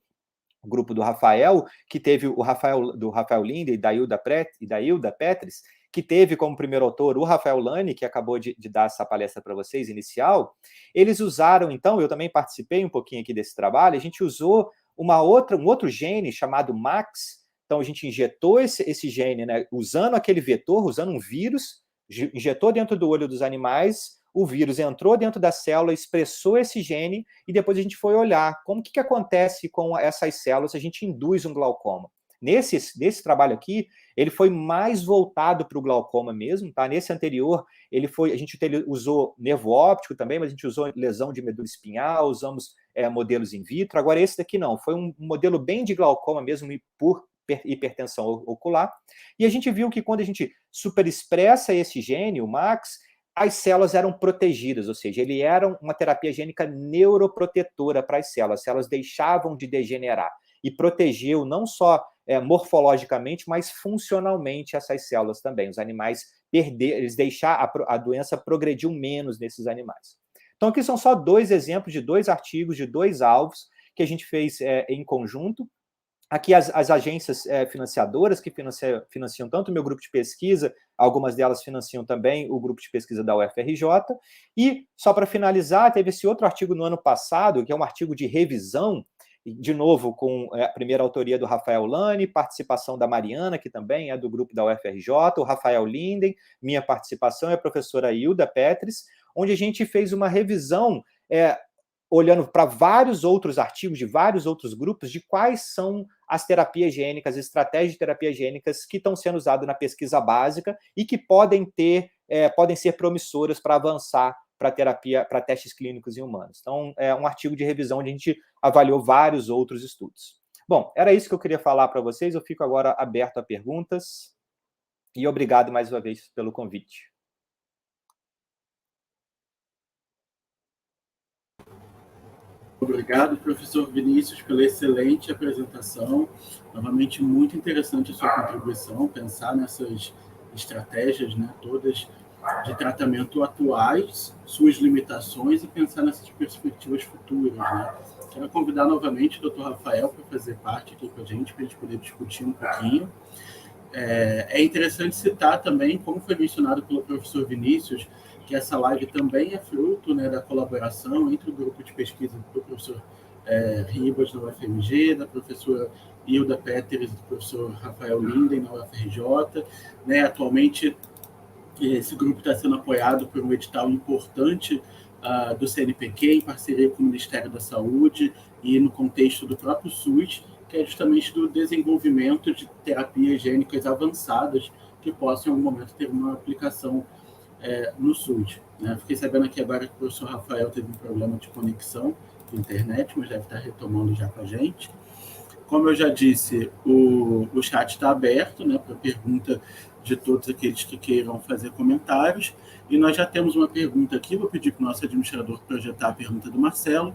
[SPEAKER 3] grupo do Rafael, que teve do Rafael Linde e da Hilda Petris, que teve como primeiro autor o Rafael Lani, que acabou de dar essa palestra para vocês, inicial. Eles usaram, então, eu também participei um pouquinho aqui desse trabalho, a gente usou um outro gene chamado MAX. Então, a gente injetou esse gene, né, usando aquele vetor, usando um vírus, injetou dentro do olho dos animais, o vírus entrou dentro da célula, expressou esse gene, e depois a gente foi olhar como que acontece com essas células se a gente induz um glaucoma. Nesse trabalho aqui, ele foi mais voltado para o glaucoma mesmo, tá? Nesse anterior, a gente usou nervo óptico também, mas a gente usou lesão de medula espinhal, usamos modelos in vitro. Agora, esse daqui não, foi um modelo bem de glaucoma mesmo, por hipertensão ocular. E a gente viu que quando a gente superexpressa esse gene, o MAX, as células eram protegidas, ou seja, ele era uma terapia gênica neuroprotetora para as células deixavam de degenerar, e protegeu não só morfologicamente, mas funcionalmente essas células também. Os animais a doença progrediu menos nesses animais. Então, aqui são só 2 exemplos de 2 artigos, de 2 alvos que a gente fez em conjunto. Aqui as agências financiadoras que financiam tanto o meu grupo de pesquisa, algumas delas financiam também o grupo de pesquisa da UFRJ. E, só para finalizar, teve esse outro artigo no ano passado, que é um artigo de revisão, de novo com a primeira autoria do Rafael Lani, participação da Mariana, que também é do grupo da UFRJ, o Rafael Linden, minha participação é a professora Hilda Petris, onde a gente fez uma revisão olhando para vários outros artigos de vários outros grupos de quais são as terapias gênicas, estratégias de terapias gênicas que estão sendo usadas na pesquisa básica e que podem ser promissoras para avançar para terapia, para testes clínicos em humanos. Então, é um artigo de revisão onde a gente avaliou vários outros estudos. Bom, era isso que eu queria falar para vocês. Eu fico agora aberto a perguntas e obrigado mais uma vez pelo convite.
[SPEAKER 1] Obrigado, professor Vinícius, pela excelente apresentação. Novamente, muito interessante a sua contribuição, pensar nessas estratégias, né, todas de tratamento atuais, suas limitações, e pensar nessas perspectivas futuras, né? Quero convidar novamente o Dr. Rafael para fazer parte aqui com a gente, para a gente poder discutir um pouquinho. É interessante citar também, como foi mencionado pelo professor Vinícius, que essa live também é fruto, né, da colaboração entre o grupo de pesquisa do professor Ribas, da UFMG, da professora Hilda Petris e do professor Rafael Linden, na UFRJ. Né? Atualmente, esse grupo está sendo apoiado por um edital importante do CNPq, em parceria com o Ministério da Saúde e no contexto do próprio SUS, que é justamente do desenvolvimento de terapias gênicas avançadas que possam, em algum momento, ter uma aplicação no SUS. Né? Fiquei sabendo aqui agora que o professor Rafael teve um problema de conexão de internet, mas deve estar retomando já com a gente. Como eu já disse, o chat está aberto, né, para pergunta de todos aqueles que queiram fazer comentários. E nós já temos uma pergunta aqui, vou pedir para o nosso administrador projetar a pergunta do Marcelo.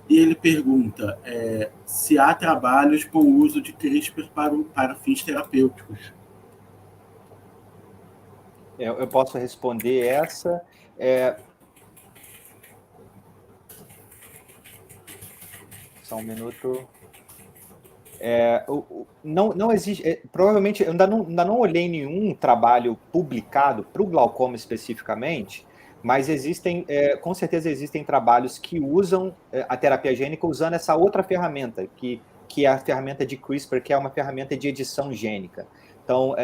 [SPEAKER 1] E ele pergunta se há trabalhos com o uso de CRISPR para fins terapêuticos.
[SPEAKER 3] Eu posso responder essa. Só um minuto. Não existe. Provavelmente, eu ainda não olhei nenhum trabalho publicado para o glaucoma especificamente, mas com certeza existem trabalhos que usam a terapia gênica usando essa outra ferramenta, que é a ferramenta de CRISPR, que é uma ferramenta de edição gênica. Então,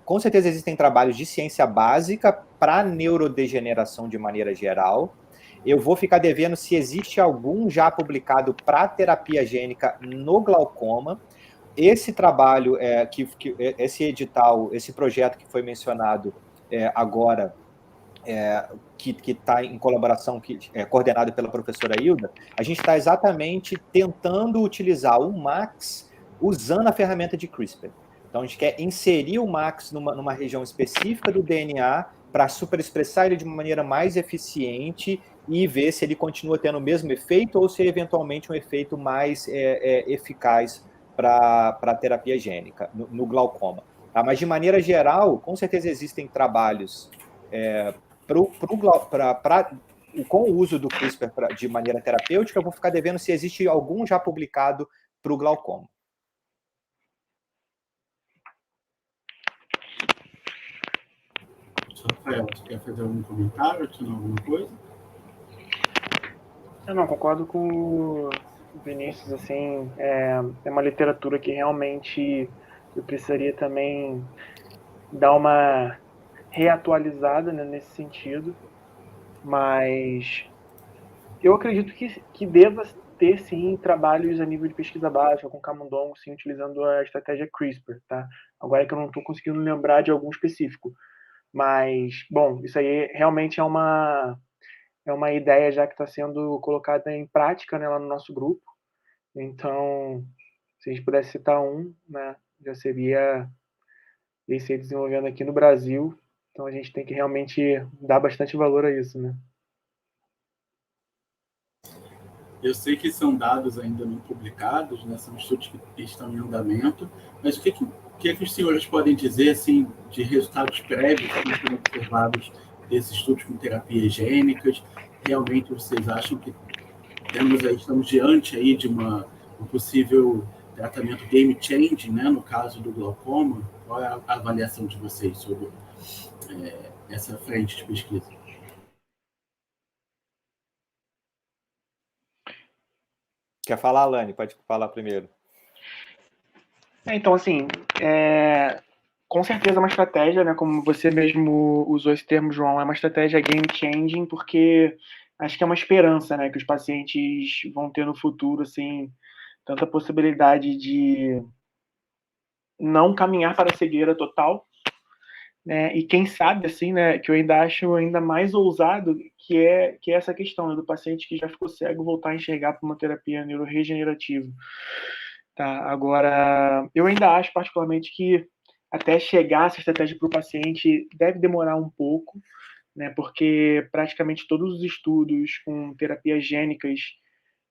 [SPEAKER 3] com certeza existem trabalhos de ciência básica para neurodegeneração de maneira geral. Eu vou ficar devendo se existe algum já publicado para terapia gênica no glaucoma. Esse trabalho, esse edital, esse projeto que foi mencionado agora, que está em colaboração, que é coordenado pela professora Hilda, a gente está exatamente tentando utilizar o MAX usando a ferramenta de CRISPR. Então, a gente quer inserir o MAX numa região específica do DNA para superexpressar ele de uma maneira mais eficiente e ver se ele continua tendo o mesmo efeito ou se eventualmente um efeito mais eficaz para a terapia gênica, no glaucoma. Tá? Mas, de maneira geral, com certeza existem trabalhos com o uso do CRISPR de maneira terapêutica. Eu vou ficar devendo se existe algum já publicado para o glaucoma.
[SPEAKER 1] Rafael, você quer fazer algum comentário, adicionar alguma coisa?
[SPEAKER 2] Eu não concordo com o Vinícius, assim, é uma literatura que realmente eu precisaria também dar uma reatualizada, né, nesse sentido, mas eu acredito que deva ter, sim, trabalhos a nível de pesquisa básica, com camundongo, sim, utilizando a estratégia CRISPR, tá? Agora que eu não estou conseguindo lembrar de algum específico. Mas, bom, isso aí realmente é uma ideia já que está sendo colocada em prática, né, lá no nosso grupo. Então, se a gente pudesse citar um, né, já seria esse desenvolvendo aqui no Brasil. Então, a gente tem que realmente dar bastante valor a isso, né?
[SPEAKER 1] Eu sei que são dados ainda não publicados, né, são estudos que estão em andamento, mas o que os senhores podem dizer assim, de resultados prévios que foram observados desses estudos com terapias gênicas? Realmente vocês acham que estamos diante aí de um possível tratamento game changing, né, no caso do glaucoma? Qual é a avaliação de vocês sobre essa frente de pesquisa?
[SPEAKER 3] Quer falar, Alane? Pode falar primeiro.
[SPEAKER 2] Então, assim, com certeza é uma estratégia, né? Como você mesmo usou esse termo, João, é uma estratégia game changing, porque acho que é uma esperança, né? Que os pacientes vão ter no futuro, assim, tanta possibilidade de não caminhar para a cegueira total, né? E quem sabe, assim, né? Que eu ainda acho ainda mais ousado, que é essa questão, né, do paciente que já ficou cego voltar a enxergar por uma terapia neuroregenerativa. Tá, agora, eu ainda acho particularmente que até chegar essa estratégia para o paciente deve demorar um pouco, né, porque praticamente todos os estudos com terapias gênicas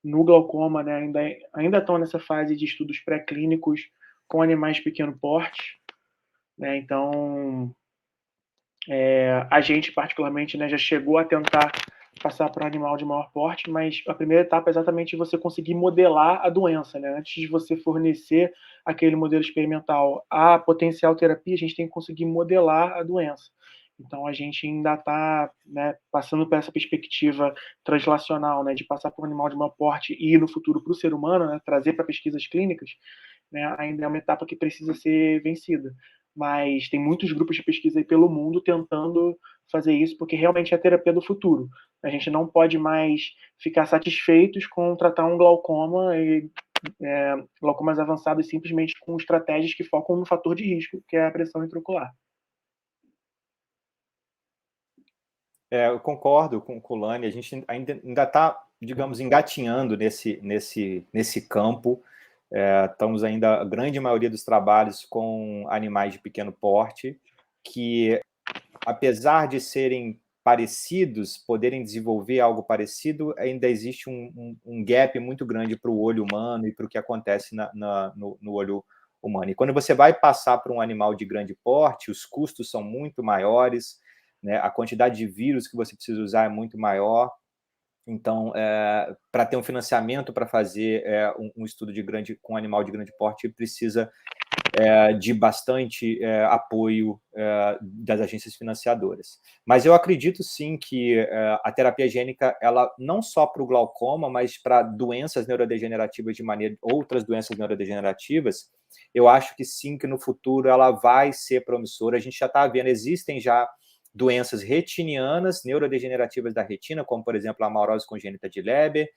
[SPEAKER 2] no glaucoma, né, ainda estão nessa fase de estudos pré-clínicos com animais de pequeno porte, né, então a gente particularmente, né, já chegou a tentar passar para um animal de maior porte, mas a primeira etapa é exatamente você conseguir modelar a doença, né? Antes de você fornecer aquele modelo experimental a potencial terapia, a gente tem que conseguir modelar a doença. Então, a gente ainda está, né, passando por essa perspectiva translacional, né, de passar por um animal de maior porte e ir no futuro para o ser humano, né, trazer para pesquisas clínicas, né, ainda é uma etapa que precisa ser vencida. Mas tem muitos grupos de pesquisa aí pelo mundo tentando fazer isso, porque realmente é a terapia do futuro. A gente não pode mais ficar satisfeitos com tratar um glaucoma e glaucomas avançados simplesmente com estratégias que focam no fator de risco, que é a pressão intraocular.
[SPEAKER 3] Eu concordo com o Lani, a gente ainda está, digamos, engatinhando nesse campo. Estamos ainda, a grande maioria dos trabalhos com animais de pequeno porte, que, apesar de serem parecidos, poderem desenvolver algo parecido, ainda existe um gap muito grande para o olho humano e para o que acontece no olho humano. E quando você vai passar para um animal de grande porte, os custos são muito maiores, né? A quantidade de vírus que você precisa usar é muito maior. Então, para ter um financiamento para fazer um estudo com um animal de grande porte, precisa de bastante apoio das agências financiadoras. Mas eu acredito sim que a terapia gênica, ela não só para o glaucoma, mas para doenças neurodegenerativas outras doenças neurodegenerativas, eu acho que sim, que no futuro ela vai ser promissora. A gente já está vendo, existem já doenças retinianas, neurodegenerativas da retina, como, por exemplo, a amaurose congênita de Leber,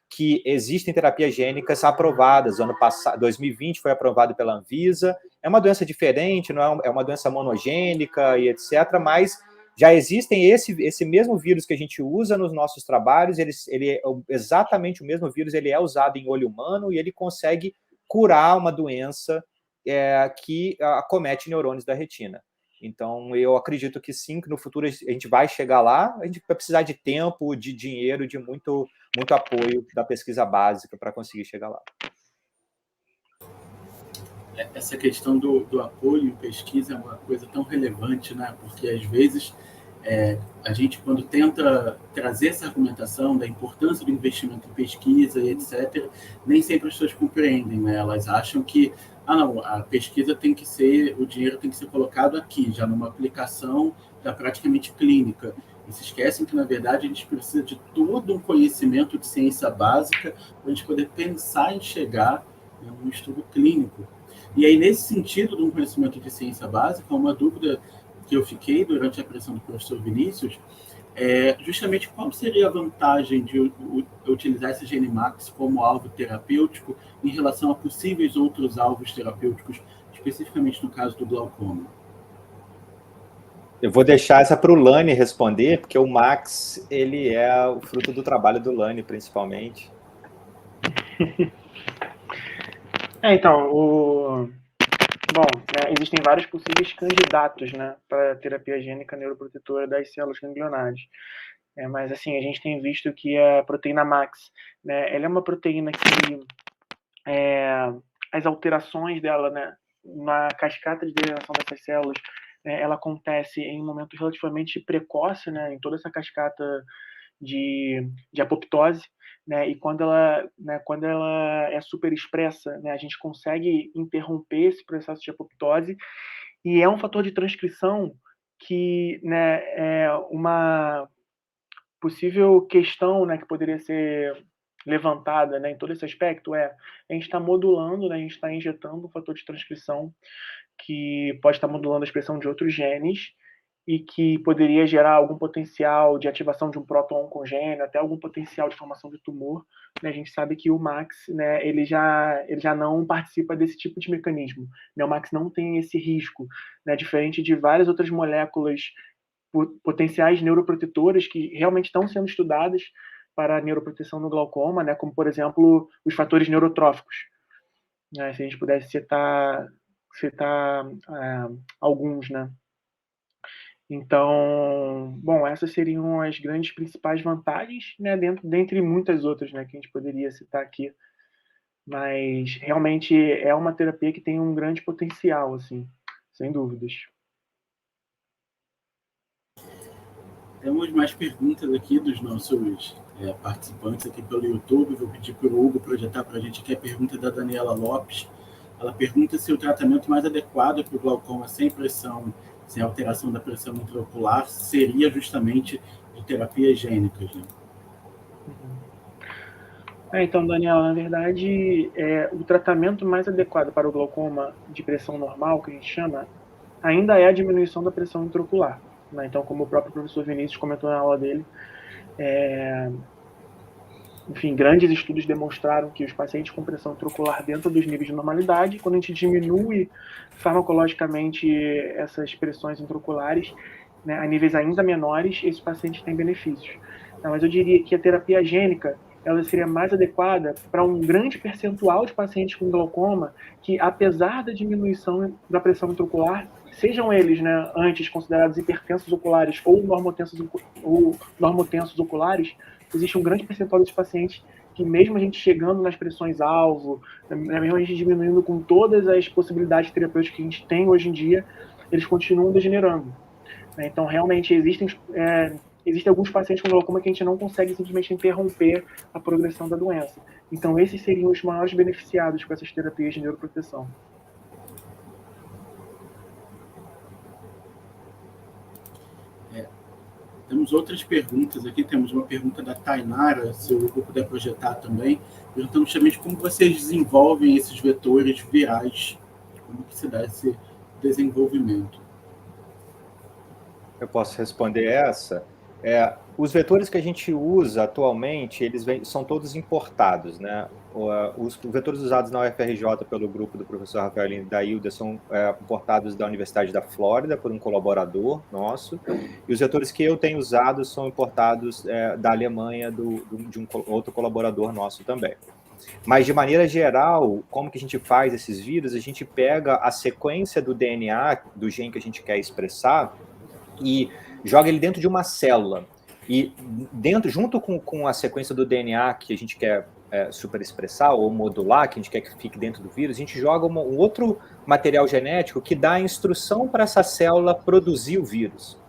[SPEAKER 3] que existem terapias gênicas aprovadas. Ano passado, 2020, foi aprovado pela Anvisa. É uma doença diferente, não é uma doença monogênica e etc., mas já existem esse mesmo vírus que a gente usa nos nossos trabalhos, ele é exatamente o mesmo vírus, ele é usado em olho humano e ele consegue curar uma doença que acomete neurônios da retina. Então, eu acredito que sim, que no futuro a gente vai chegar lá, a gente vai precisar de tempo, de dinheiro, de muito apoio da pesquisa básica para conseguir chegar lá.
[SPEAKER 1] Essa questão do apoio em pesquisa é uma coisa tão relevante, né? Porque, às vezes, a gente, quando tenta trazer essa argumentação da importância do investimento em pesquisa e etc., nem sempre as pessoas compreendem, né? Elas acham que não, a pesquisa o dinheiro tem que ser colocado aqui, já numa aplicação já praticamente clínica. E se esquecem que, na verdade, a gente precisa de todo um conhecimento de ciência básica para a gente poder pensar em chegar num estudo clínico. E aí, nesse sentido de um conhecimento de ciência básica, uma dúvida que eu fiquei durante a pressão do professor Vinícius justamente qual seria a vantagem de utilizar esse Genimax como alvo terapêutico em relação a possíveis outros alvos terapêuticos, especificamente no caso do glaucoma?
[SPEAKER 3] Eu vou deixar essa para o Lani responder, porque o Max, ele é o fruto do trabalho do Lani, principalmente.
[SPEAKER 2] Então, existem vários possíveis candidatos, né, para terapia gênica neuroprotetora das células ganglionares. Mas, assim, a gente tem visto que a proteína MAX, né, ela é uma proteína que as alterações dela, né, na cascata de degradação dessas células, ela acontece em um momento relativamente precoce, né, em toda essa cascata de apoptose, né, e quando ela é super expressa, né, a gente consegue interromper esse processo de apoptose, e é um fator de transcrição que, né, é uma possível questão, né, que poderia ser levantada, né, em todo esse aspecto a gente está modulando, né, a gente está injetando um fator de transcrição que pode estar modulando a expressão de outros genes e que poderia gerar algum potencial de ativação de um proto-oncogênio, até algum potencial de formação de tumor. Né? A gente sabe que o MAX, né, ele já não participa desse tipo de mecanismo. Né? O MAX não tem esse risco, né, diferente de várias outras moléculas potenciais neuroprotetoras que realmente estão sendo estudadas para a neuroproteção no glaucoma, né, como, por exemplo, os fatores neurotróficos. Né? Se a gente pudesse citar alguns, né? Então, essas seriam as grandes principais vantagens, né, dentre muitas outras, né, que a gente poderia citar aqui. Mas realmente é uma terapia que tem um grande potencial, assim, sem dúvidas.
[SPEAKER 1] Temos mais perguntas aqui dos nossos participantes aqui pelo YouTube. Vou pedir para o Hugo projetar para a gente aqui a pergunta da Daniela Lopes. Ela pergunta se o tratamento mais adequado para o glaucoma sem pressão, sem alteração da pressão intraocular, seria justamente de terapias gênicas. Né?
[SPEAKER 2] Então, Daniela, na verdade, o tratamento mais adequado para o glaucoma de pressão normal, que a gente chama, ainda é a diminuição da pressão intraocular. Né? Então, como o próprio professor Vinícius comentou na aula dele, enfim, grandes estudos demonstraram que os pacientes com pressão intraocular dentro dos níveis de normalidade, quando a gente diminui farmacologicamente essas pressões intraoculares, né, a níveis ainda menores, esses pacientes têm benefícios. Mas eu diria que a terapia gênica ela seria mais adequada para um grande percentual de pacientes com glaucoma que, apesar da diminuição da pressão intraocular, sejam eles, né, antes considerados hipertensos oculares ou normotensos oculares, existe um grande percentual desses pacientes que, mesmo a gente chegando nas pressões-alvo, mesmo a gente diminuindo com todas as possibilidades terapêuticas que a gente tem hoje em dia, eles continuam degenerando. Então, realmente, existem alguns pacientes com glaucoma que a gente não consegue simplesmente interromper a progressão da doença. Então, esses seriam os maiores beneficiados com essas terapias de neuroproteção.
[SPEAKER 1] Temos outras perguntas aqui. Temos uma pergunta da Tainara, se eu puder projetar também, perguntando justamente como vocês desenvolvem esses vetores virais, como que se dá esse desenvolvimento.
[SPEAKER 3] Eu posso responder essa. Os vetores que a gente usa atualmente, eles são todos importados, né? Os vetores usados na UFRJ pelo grupo do professor Rafael e da Hilda são importados da Universidade da Flórida por um colaborador nosso, e os vetores que eu tenho usado são importados da Alemanha de um outro colaborador nosso também. Mas, de maneira geral, como que a gente faz esses vírus? A gente pega a sequência do DNA, do gene que a gente quer expressar, e joga ele dentro de uma célula. E junto com a sequência do DNA que a gente quer superexpressar ou modular, que a gente quer que fique dentro do vírus, a gente joga um outro material genético que dá a instrução para essa célula produzir o vírus.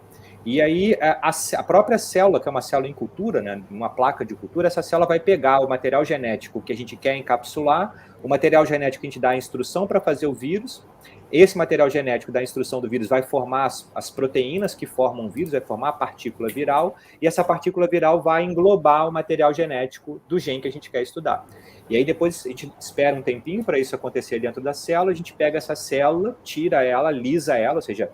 [SPEAKER 3] E aí a própria célula, que é uma célula em cultura, né, uma placa de cultura, essa célula vai pegar o material genético que a gente quer encapsular, o material genético que a gente dá a instrução para fazer o vírus. Esse material genético da instrução do vírus vai formar as proteínas que formam o vírus, vai formar a partícula viral, e essa partícula viral vai englobar o material genético do gene que a gente quer estudar. E aí depois a gente espera um tempinho para isso acontecer dentro da célula, a gente pega essa célula, tira ela, lisa ela, ou seja,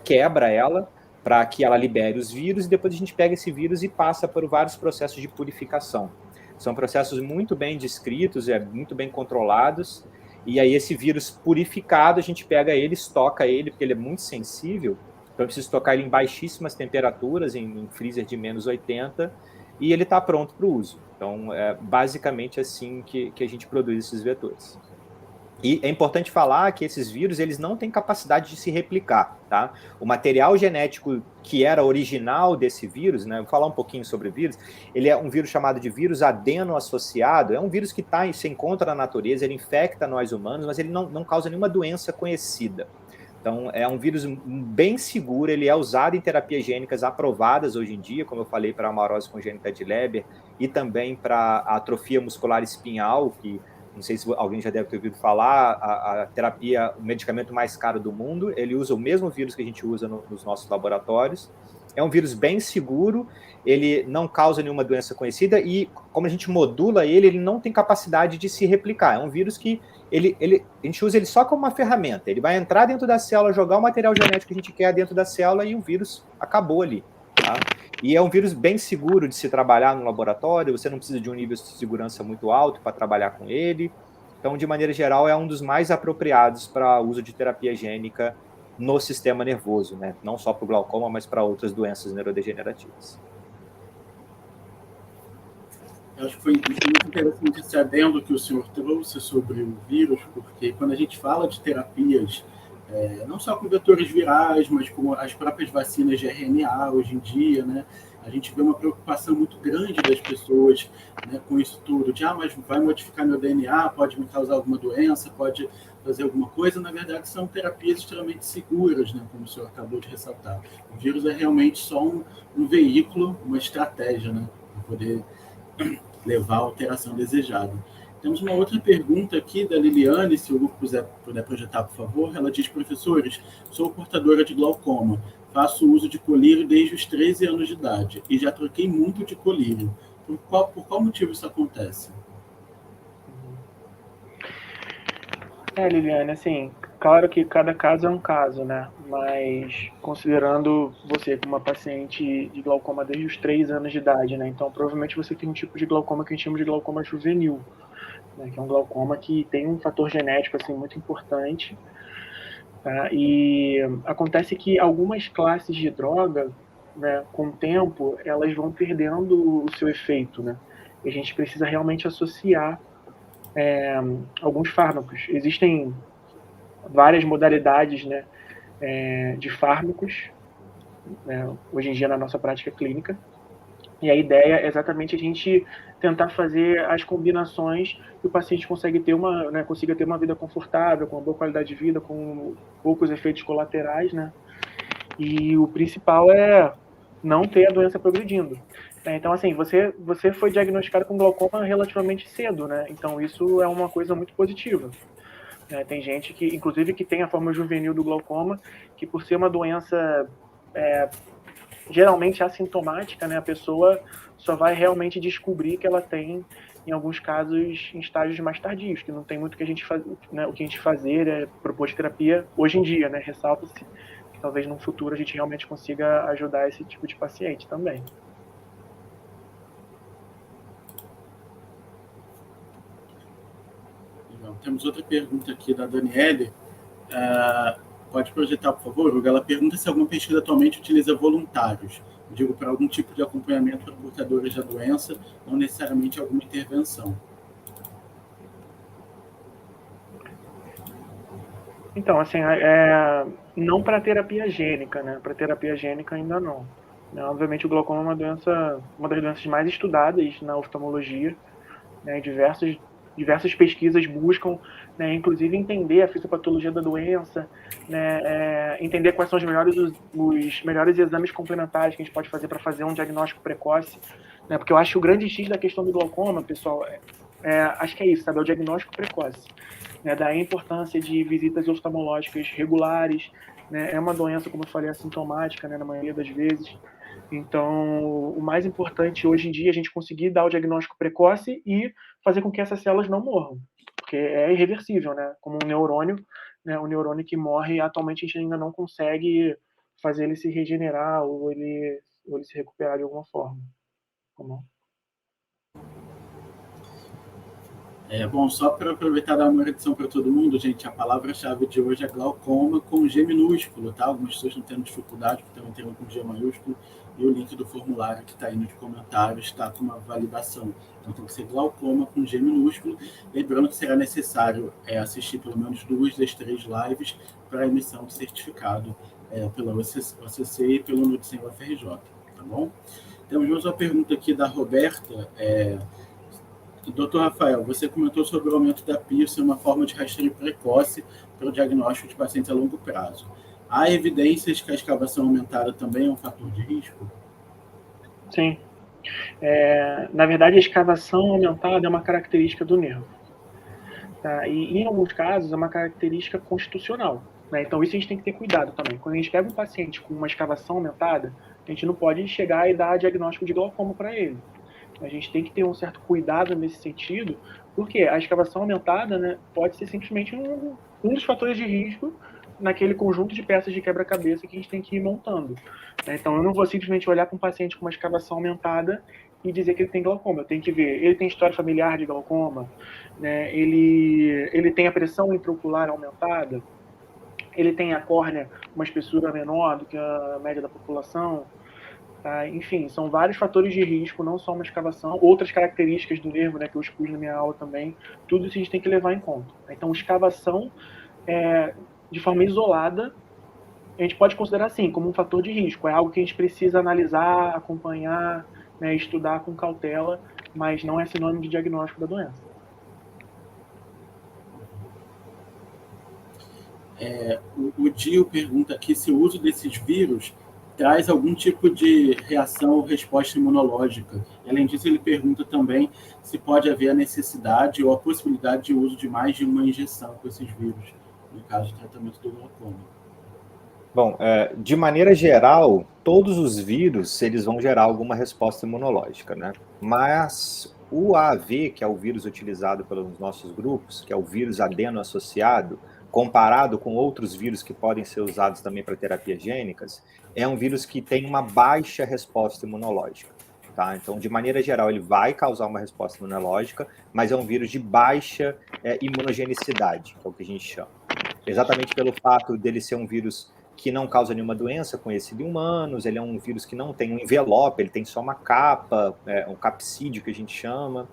[SPEAKER 3] quebra ela, para que ela libere os vírus, e depois a gente pega esse vírus e passa por vários processos de purificação. São processos muito bem descritos, muito bem controlados, e aí esse vírus purificado, a gente pega ele, estoca ele, porque ele é muito sensível, então eu preciso estocar ele em baixíssimas temperaturas, em freezer de menos 80, e ele está pronto para o uso. Então, é basicamente assim que a gente produz esses vetores. E é importante falar que esses vírus, eles não têm capacidade de se replicar, tá? O material genético que era original desse vírus, né? Vou falar um pouquinho sobre o vírus. Ele é um vírus chamado de vírus adeno-associado. É um vírus que se encontra na natureza, ele infecta nós humanos, mas ele não causa nenhuma doença conhecida. Então, é um vírus bem seguro, ele é usado em terapias gênicas aprovadas hoje em dia, como eu falei, para a amarose congênita de Leber e também para a atrofia muscular espinhal, que não sei se alguém já deve ter ouvido falar, a terapia, o medicamento mais caro do mundo, ele usa o mesmo vírus que a gente usa nos nossos laboratórios. É um vírus bem seguro, ele não causa nenhuma doença conhecida e, como a gente modula ele não tem capacidade de se replicar. É um vírus que a gente usa ele só como uma ferramenta. Ele vai entrar dentro da célula, jogar o material genético que a gente quer dentro da célula e o vírus acabou ali. Tá? E é um vírus bem seguro de se trabalhar no laboratório, você não precisa de um nível de segurança muito alto para trabalhar com ele. Então, de maneira geral, é um dos mais apropriados para uso de terapia gênica no sistema nervoso, né? Não só para o glaucoma, mas para outras doenças neurodegenerativas.
[SPEAKER 1] Eu acho que foi muito interessante esse adendo que o senhor trouxe sobre o vírus, porque quando a gente fala de terapias, não só com vetores virais, mas com as próprias vacinas de RNA hoje em dia, né? A gente vê uma preocupação muito grande das pessoas, né, com isso tudo, de mas vai modificar meu DNA, pode me causar alguma doença, pode fazer alguma coisa. Na verdade, são terapias extremamente seguras, né, como o senhor acabou de ressaltar. O vírus é realmente só um veículo, uma estratégia, né, para poder levar a alteração desejada. Temos uma outra pergunta aqui da Liliane, se o grupo puder projetar, por favor. Ela diz: professores, sou portadora de glaucoma, faço uso de colírio desde os 13 anos de idade e já troquei muito de colírio. Por qual motivo isso acontece?
[SPEAKER 2] Liliane, assim, Claro que cada caso é um caso, né? Mas considerando você como uma paciente de glaucoma desde os 3 anos de idade, né? Então provavelmente você tem um tipo de glaucoma que a gente chama de glaucoma juvenil, né? Que é um glaucoma que tem um fator genético assim muito importante, tá? E acontece que algumas classes de droga, né, com o tempo, elas vão perdendo o seu efeito, né? E a gente precisa realmente associar alguns fármacos. Existem várias modalidades, né, de fármacos, né, hoje em dia na nossa prática clínica. E a ideia é exatamente a gente tentar fazer as combinações que o paciente consiga ter uma vida confortável, com uma boa qualidade de vida, com poucos efeitos colaterais, né? E o principal é não ter a doença progredindo. Então, assim, você foi diagnosticado com glaucoma relativamente cedo, né? Então, isso é uma coisa muito positiva. Tem gente que, inclusive, que tem a forma juvenil do glaucoma, que por ser uma doença geralmente assintomática, né, a pessoa só vai realmente descobrir que ela tem, em alguns casos, em estágios mais tardios, que não tem muito o que a gente fazer, né, o que a gente fazer é propor terapia hoje em dia, né, ressalta-se que talvez no futuro a gente realmente consiga ajudar esse tipo de paciente também.
[SPEAKER 1] Legal. Temos outra pergunta aqui da Daniele. Pode projetar, por favor, Hugo? Ela pergunta se alguma pesquisa atualmente utiliza voluntários, digo, para algum tipo de acompanhamento para portadores da doença, não necessariamente alguma intervenção.
[SPEAKER 2] Então, assim, não para terapia gênica, né? Para terapia gênica ainda não. Obviamente o glaucoma é uma das doenças mais estudadas na oftalmologia, né? Diversas pesquisas buscam, né, inclusive entender a fisiopatologia da doença, né, entender quais são os melhores exames complementares que a gente pode fazer para fazer um diagnóstico precoce, né? Porque eu acho que o grande X da questão do glaucoma, pessoal, acho que é isso, sabe? É o diagnóstico precoce. Né, da importância de visitas oftalmológicas regulares, né, é uma doença, como eu falei, assintomática, né, na maioria das vezes. Então, o mais importante hoje em dia é a gente conseguir dar o diagnóstico precoce e fazer com que essas células não morram, porque é irreversível, né? Como um neurônio, né? O neurônio que morre, atualmente a gente ainda não consegue fazer ele se regenerar ou ele se recuperar de alguma forma. Tá bom?
[SPEAKER 1] Bom, só para aproveitar e dar uma edição para todo mundo, gente, a palavra-chave de hoje é glaucoma com G minúsculo, tá? Algumas pessoas estão tendo dificuldade porque estão tendo com G maiúsculo, e o link do formulário que está aí nos comentários está com uma validação. Então tem que ser glaucoma com G minúsculo. Lembrando que será necessário assistir pelo menos 2 das 3 lives para a emissão de certificado pela OCC e pelo Nudicem UFRJ, tá bom? Temos mais uma pergunta aqui da Roberta. Doutor Rafael, você comentou sobre o aumento da PIR ser uma forma de rastreio precoce para o diagnóstico de pacientes a longo prazo. Há evidências que a escavação aumentada também é um fator de risco?
[SPEAKER 2] Sim. Na verdade, a escavação aumentada é uma característica do nervo. Tá? E, em alguns casos, é uma característica constitucional. Né? Então, isso a gente tem que ter cuidado também. Quando a gente pega um paciente com uma escavação aumentada, a gente não pode chegar e dar diagnóstico de glaucoma para ele. A gente tem que ter um certo cuidado nesse sentido, porque a escavação aumentada, né, pode ser simplesmente um dos fatores de risco naquele conjunto de peças de quebra-cabeça que a gente tem que ir montando. Então, eu não vou simplesmente olhar para um paciente com uma escavação aumentada e dizer que ele tem glaucoma. Eu tenho que ver, ele tem história familiar de glaucoma, né, ele tem a pressão intraocular aumentada, ele tem a córnea uma espessura menor do que a média da população. Tá? Enfim, são vários fatores de risco, não só uma escavação, outras características do nervo, né, que eu expus na minha aula também, tudo isso a gente tem que levar em conta. Então, escavação, de forma isolada, a gente pode considerar assim, como um fator de risco, é algo que a gente precisa analisar, acompanhar, né, estudar com cautela, mas não é sinônimo de diagnóstico da doença.
[SPEAKER 1] O Dio pergunta aqui se o uso desses vírus traz algum tipo de reação ou resposta imunológica. E, além disso, ele pergunta também se pode haver a necessidade ou a possibilidade de uso de mais de uma injeção com esses vírus, no caso do tratamento do glaucoma.
[SPEAKER 3] Bom, de maneira geral, todos os vírus eles vão gerar alguma resposta imunológica, né? Mas o AAV, que é o vírus utilizado pelos nossos grupos, que é o vírus adeno associado, comparado com outros vírus que podem ser usados também para terapias gênicas, é um vírus que tem uma baixa resposta imunológica. Tá? Então, de maneira geral, ele vai causar uma resposta imunológica, mas é um vírus de baixa imunogenicidade, que é o que a gente chama. Exatamente pelo fato dele ser um vírus que não causa nenhuma doença conhecida em humanos, ele é um vírus que não tem um envelope, ele tem só uma capa, um capsídeo que a gente chama.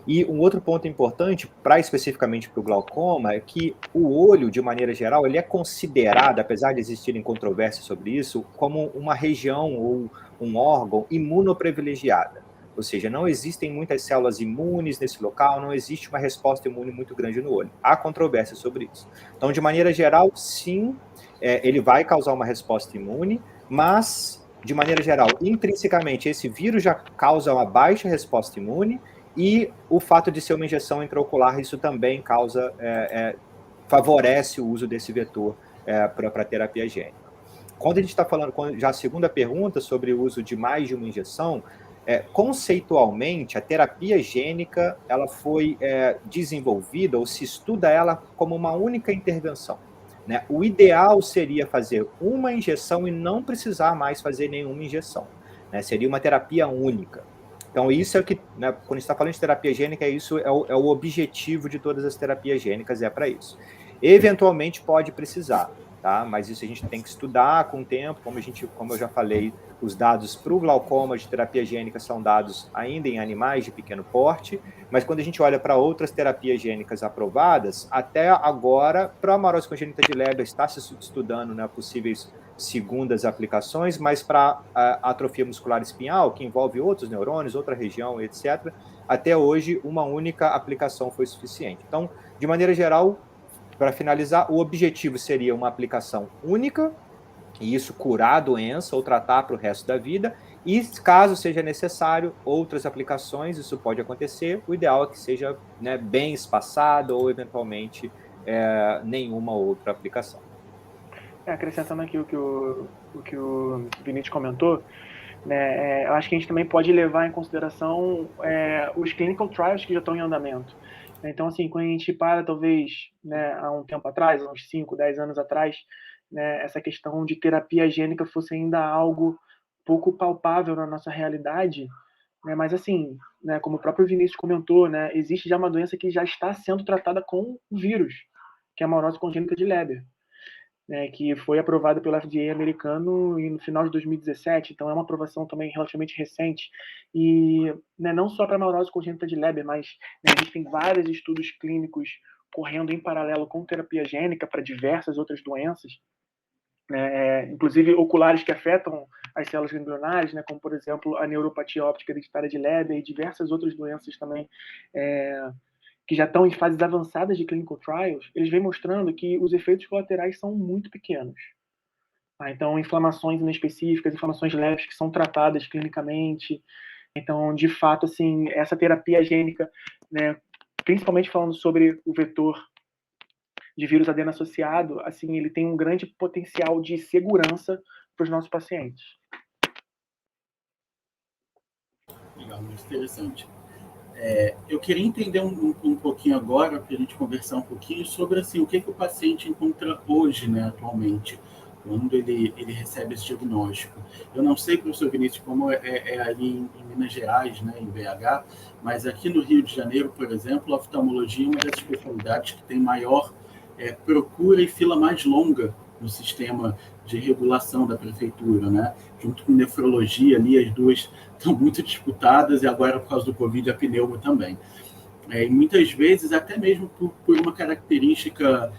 [SPEAKER 3] E um outro ponto importante, especificamente para o glaucoma, é que o olho, de maneira geral, ele é considerado, apesar de existirem controvérsias sobre isso, como uma região ou um órgão imunoprivilegiada. Ou seja, não existem muitas células imunes nesse local, não existe uma resposta imune muito grande no olho. Há controvérsia sobre isso. Então, de maneira geral, sim, ele vai causar uma resposta imune, mas, de maneira geral, intrinsecamente, esse vírus já causa uma baixa resposta imune, e o fato de ser uma injeção intraocular, isso também favorece o uso desse vetor para terapia gênica. Quando a gente está falando, já a segunda pergunta sobre o uso de mais de uma injeção, conceitualmente, a terapia gênica ela foi desenvolvida, ou se estuda ela como uma única intervenção. Né? O ideal seria fazer uma injeção e não precisar mais fazer nenhuma injeção. Né? Seria uma terapia única. Então, isso é o que, né, quando a gente está falando de terapia gênica, isso é o objetivo de todas as terapias gênicas, é para isso. Eventualmente pode precisar, tá? Mas isso a gente tem que estudar com o tempo, como eu já falei, os dados para o glaucoma de terapia gênica são dados ainda em animais de pequeno porte, mas quando a gente olha para outras terapias gênicas aprovadas, até agora, para a amarose congênita de Leber está se estudando, né, possíveis segundas aplicações, mas para a atrofia muscular espinhal, que envolve outros neurônios, outra região, etc., até hoje uma única aplicação foi suficiente. Então, de maneira geral, para finalizar, o objetivo seria uma aplicação única, e isso curar a doença ou tratar para o resto da vida, e caso seja necessário outras aplicações, isso pode acontecer, o ideal é que seja, né, bem espaçado ou eventualmente nenhuma outra aplicação.
[SPEAKER 2] Acrescentando aqui o que o Vinícius comentou, né, eu acho que a gente também pode levar em consideração os clinical trials que já estão em andamento. Então, assim, quando a gente para, talvez, né, há um tempo atrás, uns 5, 10 anos atrás, né, essa questão de terapia gênica fosse ainda algo pouco palpável na nossa realidade, né, mas, assim, né, como o próprio Vinícius comentou, né, existe já uma doença que já está sendo tratada com o vírus, que é a amarose congênita de Leber. Né, que foi aprovada pelo FDA americano no final de 2017, então é uma aprovação também relativamente recente, e né, não só para a amarose congênita de Leber, mas né, existem vários estudos clínicos correndo em paralelo com terapia gênica para diversas outras doenças, né, inclusive oculares que afetam as células ganglionares, né, como por exemplo a neuropatia óptica hereditária de Leber e diversas outras doenças também que já estão em fases avançadas de clinical trials, eles vêm mostrando que os efeitos colaterais são muito pequenos. Então, inflamações inespecíficas, inflamações leves que são tratadas clinicamente. Então, de fato, assim, essa terapia gênica, né, principalmente falando sobre o vetor de vírus adeno associado, assim, ele tem um grande potencial de segurança para os nossos pacientes.
[SPEAKER 1] Legal, muito interessante. Eu queria entender um pouquinho agora, para a gente conversar um pouquinho sobre assim, o que o paciente encontra hoje, né, atualmente, quando ele recebe esse diagnóstico. Eu não sei, professor Vinícius, como é ali em Minas Gerais, né, em BH, mas aqui no Rio de Janeiro, por exemplo, a oftalmologia é uma das especialidades que tem maior procura e fila mais longa no sistema de regulação da prefeitura, né? Junto com nefrologia, ali as duas estão muito disputadas, e agora, por causa do Covid, a pneumo também. E muitas vezes, até mesmo por uma característica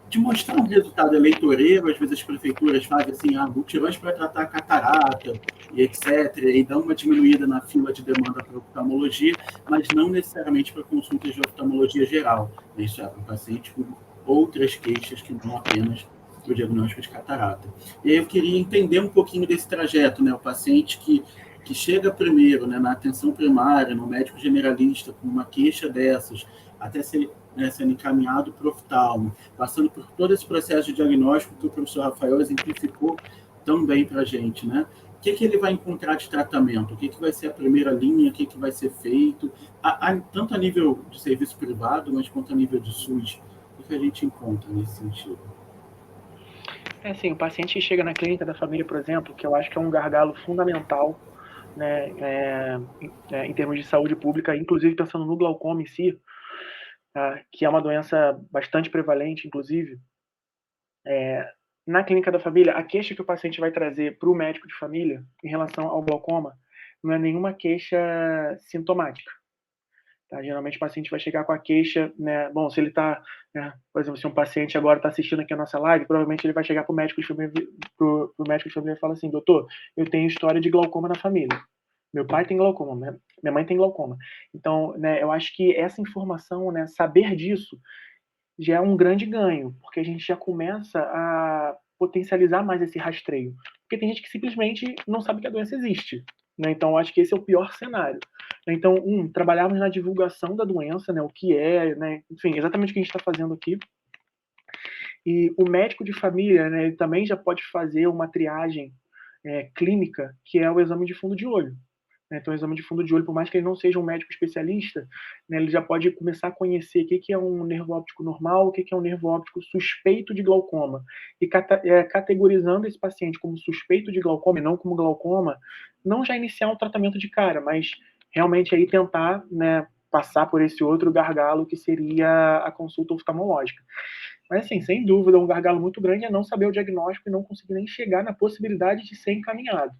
[SPEAKER 1] de mostrar um resultado eleitoreiro, às vezes as prefeituras fazem assim, mutirões para tratar catarata, e etc., e dão uma diminuída na fila de demanda para oftalmologia, mas não necessariamente para consultas de oftalmologia geral. Isso é para o paciente com outras queixas que não apenas o diagnóstico de catarata. E aí eu queria entender um pouquinho desse trajeto, né? O paciente que chega primeiro, né, na atenção primária, no médico generalista, com uma queixa dessas, até ser, né, sendo encaminhado para o oftalmo, passando por todo esse processo de diagnóstico que o professor Rafael exemplificou tão bem para a gente, né? O que ele vai encontrar de tratamento? O que vai ser a primeira linha? O que vai ser feito? Tanto a nível de serviço privado, mas quanto a nível de SUS. O que a gente encontra nesse sentido?
[SPEAKER 2] Assim, o paciente chega na clínica da família, por exemplo, que eu acho que é um gargalo fundamental, né, em termos de saúde pública, inclusive pensando no glaucoma em si, tá, que é uma doença bastante prevalente, inclusive. Na clínica da família, a queixa que o paciente vai trazer para o médico de família em relação ao glaucoma não é nenhuma queixa sintomática. Tá? Geralmente o paciente vai chegar com a queixa, né? Bom, se ele está, né, por exemplo, se um paciente agora está assistindo aqui a nossa live, provavelmente ele vai chegar para o médico de família, pro médico de família e fala assim: doutor, eu tenho história de glaucoma na família. Meu pai tem glaucoma, minha mãe tem glaucoma. Então, né, eu acho que essa informação, né, saber disso, já é um grande ganho, porque a gente já começa a potencializar mais esse rastreio. Porque tem gente que simplesmente não sabe que a doença existe, né? Então, eu acho que esse é o pior cenário. Então, trabalharmos na divulgação da doença, né? O que é, né? Enfim, exatamente o que a gente está fazendo aqui. E o médico de família, né? Ele também já pode fazer uma triagem clínica, que é o exame de fundo de olho. Então, o exame de fundo de olho, por mais que ele não seja um médico especialista, né, ele já pode começar a conhecer o que é um nervo óptico normal, o que é um nervo óptico suspeito de glaucoma. E categorizando esse paciente como suspeito de glaucoma e não como glaucoma, não já iniciar um tratamento de cara, mas realmente aí tentar, né, passar por esse outro gargalo que seria a consulta oftalmológica. Mas, assim, sem dúvida, um gargalo muito grande é não saber o diagnóstico e não conseguir nem chegar na possibilidade de ser encaminhado.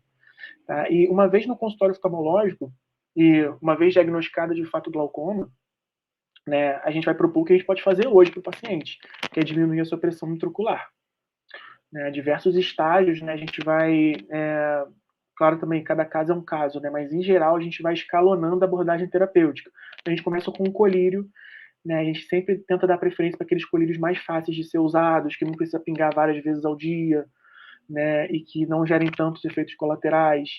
[SPEAKER 2] Tá? E uma vez no consultório oftalmológico, e uma vez diagnosticado de fato glaucoma, né, a gente vai propor o que a gente pode fazer hoje para o paciente, que é diminuir a sua pressão intraocular. Né, diversos estágios, né, a gente vai, claro também, cada caso é um caso, né, mas em geral a gente vai escalonando a abordagem terapêutica. A gente começa com um colírio, né, a gente sempre tenta dar preferência para aqueles colírios mais fáceis de ser usados, que não precisa pingar várias vezes ao dia, né, e que não gerem tantos efeitos colaterais.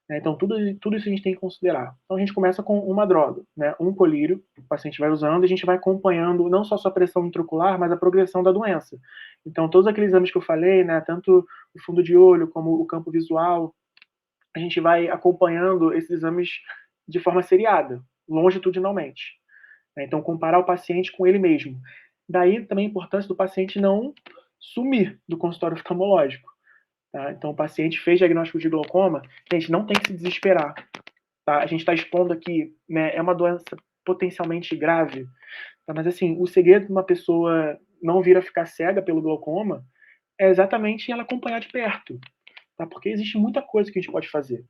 [SPEAKER 2] Então, tudo isso a gente tem que considerar. Então, a gente começa com uma droga, né? Um colírio, o paciente vai usando, e a gente vai acompanhando não só a sua pressão intraocular, mas a progressão da doença. Então, todos aqueles exames que eu falei, né? Tanto o fundo de olho como o campo visual, a gente vai acompanhando esses exames de forma seriada, longitudinalmente. Então, comparar o paciente com ele mesmo. Daí também a importância do paciente não sumir do consultório oftalmológico. Tá? Então, o paciente fez diagnóstico de glaucoma, gente, não tem que se desesperar. Tá? A gente está expondo aqui, né, é uma doença potencialmente grave, tá? Mas assim, o segredo de uma pessoa não vir a ficar cega pelo glaucoma é exatamente ela acompanhar de perto, tá? Porque existe muita coisa que a gente pode fazer,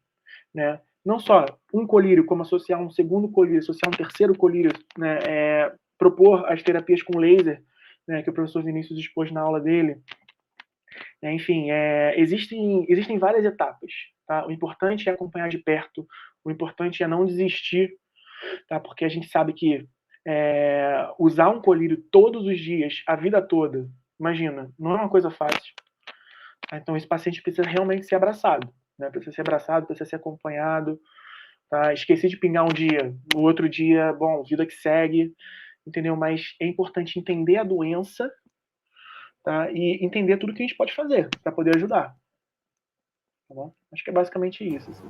[SPEAKER 2] né? Não só um colírio, como associar um segundo colírio, associar um terceiro colírio, né? Propor as terapias com laser, né, que o professor Vinícius expôs na aula dele. Enfim, existem várias etapas. Tá? O importante é acompanhar de perto, o importante é não desistir, tá? Porque a gente sabe que usar um colírio todos os dias, a vida toda, imagina, não é uma coisa fácil. Tá? Então, esse paciente precisa realmente ser abraçado. Né? Precisa ser abraçado, precisa ser acompanhado. Tá? Esqueci de pingar um dia, no outro dia, bom, vida que segue, entendeu? Mas é importante entender a doença, tá? E entender tudo que a gente pode fazer para poder ajudar. Tá bom? Acho que é basicamente isso. Assim.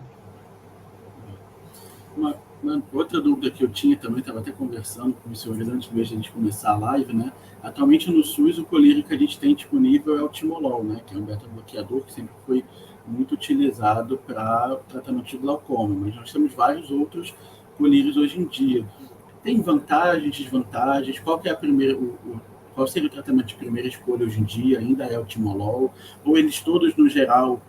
[SPEAKER 1] Uma outra dúvida que eu tinha também, estava até conversando com os senhores antes mesmo de a gente começar a live, né? Atualmente no SUS o colírio que a gente tem disponível é o Timolol, né? Que é um beta-bloqueador que sempre foi muito utilizado para tratamento de glaucoma, mas nós temos vários outros colírios hoje em dia. Tem vantagens, desvantagens? Qual que é a primeira, qual seria o tratamento de primeira escolha hoje em dia? Ainda é o Timolol? Ou eles todos, no geral,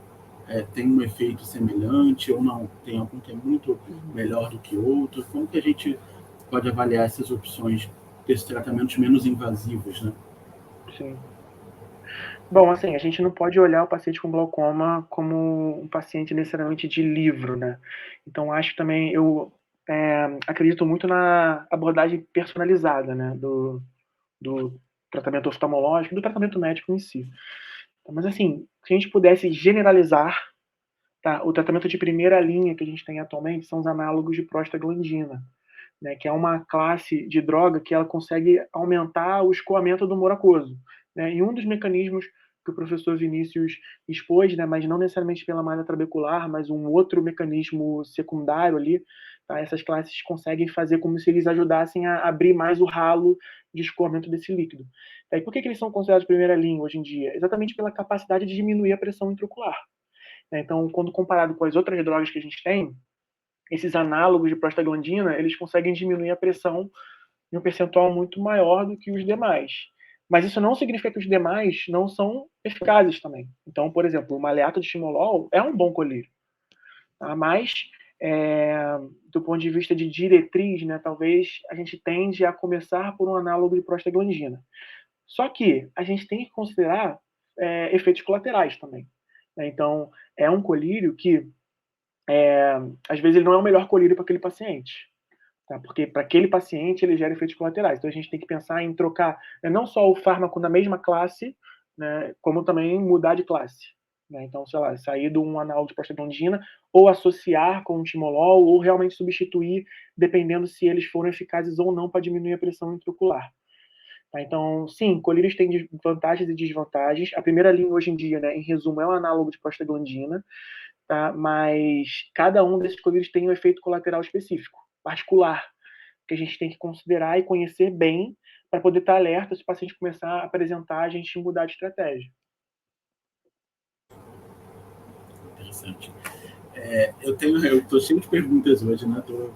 [SPEAKER 1] têm um efeito semelhante ou não? Tem algum que é muito melhor do que outro? Como que a gente pode avaliar essas opções desses tratamentos menos invasivos, né?
[SPEAKER 2] Sim. Bom, assim, a gente não pode olhar o paciente com glaucoma como um paciente necessariamente de livro, né? Então, acho também, eu acredito muito na abordagem personalizada, né? Do tratamento oftalmológico, do tratamento médico em si. Mas, assim, se a gente pudesse generalizar, tá? O tratamento de primeira linha que a gente tem atualmente são os análogos de prostaglandina, né? Que é uma classe de droga que ela consegue aumentar o escoamento do humor aquoso. Né? E um dos mecanismos que o professor Vinícius expôs, né, mas não necessariamente pela malha trabecular, mas um outro mecanismo secundário ali, tá? Essas classes conseguem fazer como se eles ajudassem a abrir mais o ralo de escoamento desse líquido. E por que eles são considerados primeira linha hoje em dia? Exatamente pela capacidade de diminuir a pressão intraocular. Então, quando comparado com as outras drogas que a gente tem, esses análogos de prostaglandina, eles conseguem diminuir a pressão em um percentual muito maior do que os demais. Mas isso não significa que os demais não são eficazes também. Então, por exemplo, o maleato de timolol é um bom colírio, tá? Mas, do ponto de vista de diretriz, né, talvez a gente tende a começar por um análogo de prostaglandina. Só que a gente tem que considerar efeitos colaterais também, né? Então, é um colírio que, às vezes, ele não é o melhor colírio para aquele paciente. Tá? Porque para aquele paciente ele gera efeitos colaterais. Então a gente tem que pensar em trocar, né, não só o fármaco na mesma classe, né, como também mudar de classe. Né? Então, sei lá, sair de um análogo de prostaglandina ou associar com um timolol ou realmente substituir, dependendo se eles foram eficazes ou não para diminuir a pressão intraocular. Tá? Então, sim, colírios têm vantagens e desvantagens. A primeira linha hoje em dia, né, em resumo, é um análogo de prostaglandina, tá? Mas cada um desses colírios tem um efeito colateral específico, particular, que a gente tem que considerar e conhecer bem para poder estar alerta se o paciente começar a apresentar, a gente mudar de estratégia.
[SPEAKER 1] Interessante. Eu estou cheio de perguntas hoje, né? Estou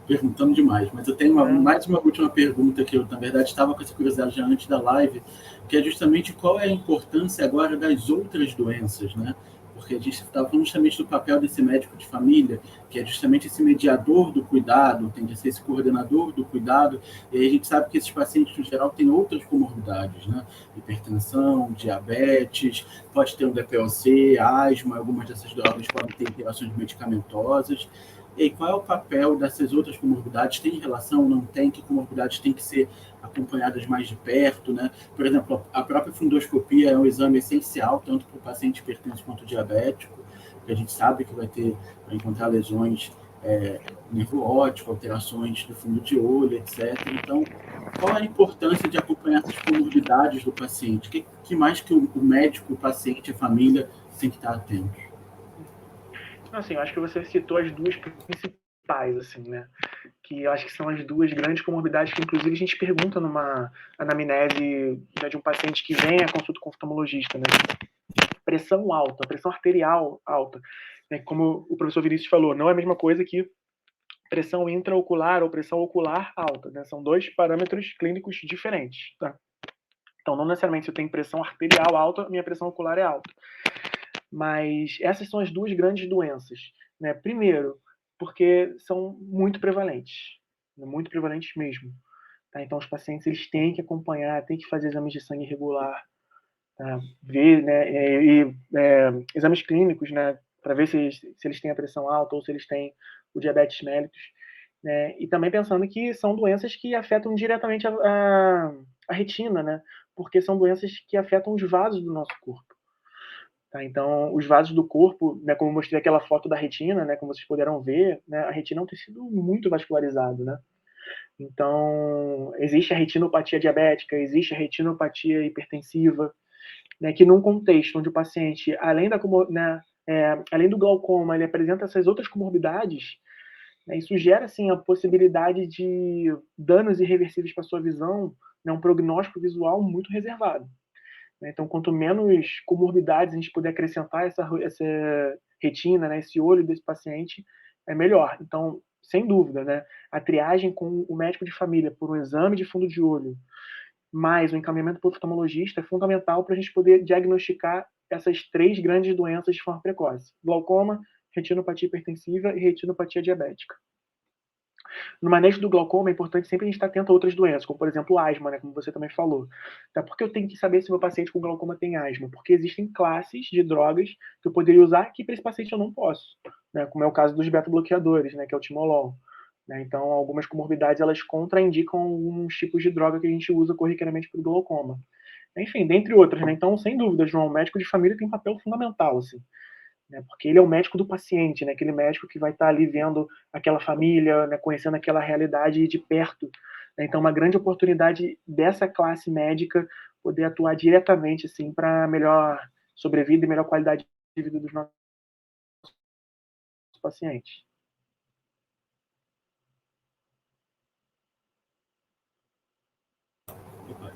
[SPEAKER 1] perguntando demais, mas eu tenho mais uma última pergunta que eu, na verdade, estava com essa curiosidade já antes da live, que é justamente qual é a importância agora das outras doenças, né? Porque a gente estava falando justamente do papel desse médico de família, que é justamente esse mediador do cuidado, tem que ser esse coordenador do cuidado, e aí a gente sabe que esses pacientes, no geral, têm outras comorbidades, né? Hipertensão, diabetes, pode ter um DPOC, asma, algumas dessas drogas podem ter interações medicamentosas. E aí, qual é o papel dessas outras comorbidades? Tem relação, não tem? Que comorbidades têm que ser acompanhadas mais de perto, né? Por exemplo, a própria fundoscopia é um exame essencial, tanto para o paciente hipertenso quanto diabético, que a gente sabe que vai encontrar lesões nervo óptico, alterações do fundo de olho, etc. Então, qual a importância de acompanhar essas comorbidades do paciente? Que mais que o médico, o paciente, a família tem que estar atento?
[SPEAKER 2] Assim, eu acho que você citou as duas principais, assim, né? Que eu acho que são as duas grandes comorbidades que, inclusive, a gente pergunta numa anamnese, né, de um paciente que vem à consulta com o oftalmologista, né? Pressão alta, pressão arterial alta. Né? Como o professor Vinícius falou, não é a mesma coisa que pressão intraocular ou pressão ocular alta, né? São dois parâmetros clínicos diferentes, tá? Então, não necessariamente se eu tenho pressão arterial alta, minha pressão ocular é alta. Mas essas são as duas grandes doenças, né? Primeiro, porque são muito prevalentes mesmo. Tá? Então, os pacientes eles têm que acompanhar, têm que fazer exames de sangue regular, tá? Ver, né, exames clínicos, né, para ver se eles têm a pressão alta ou se eles têm o diabetes mellitus, né? E também pensando que são doenças que afetam diretamente a retina, né? Porque são doenças que afetam os vasos do nosso corpo. Tá? Então, os vasos do corpo, né, como eu mostrei aquela foto da retina, né, como vocês puderam ver, né, a retina é um tecido muito vascularizado, né? Então, existe a retinopatia diabética, existe a retinopatia hipertensiva, né, que num contexto onde o paciente, além do glaucoma, ele apresenta essas outras comorbidades, né, isso gera, assim, a possibilidade de danos irreversíveis para a sua visão, né, um prognóstico visual muito reservado. Então, quanto menos comorbidades a gente puder acrescentar essa retina, né, esse olho desse paciente, é melhor. Então, sem dúvida, né, a triagem com o médico de família por um exame de fundo de olho, mais o encaminhamento para o oftalmologista é fundamental para a gente poder diagnosticar essas três grandes doenças de forma precoce: glaucoma, retinopatia hipertensiva e retinopatia diabética. No manejo do glaucoma é importante sempre a gente estar atento a outras doenças, como por exemplo asma, né, como você também falou. Tá? Por que eu tenho que saber se meu paciente com glaucoma tem asma? Porque existem classes de drogas que eu poderia usar que para esse paciente eu não posso, né, como é o caso dos beta-bloqueadores, né, que é o timolol. Né? Então, algumas comorbidades elas contraindicam alguns tipos de droga que a gente usa corriqueiramente para o glaucoma. Enfim, dentre outras. Né? Então, sem dúvida, João, o médico de família tem um papel fundamental, assim. Né, porque ele é o médico do paciente, né, aquele médico que vai estar ali vendo aquela família, né, conhecendo aquela realidade de perto. Né, então, uma grande oportunidade dessa classe médica poder atuar diretamente assim, para melhor sobrevida e melhor qualidade de vida dos nossos pacientes.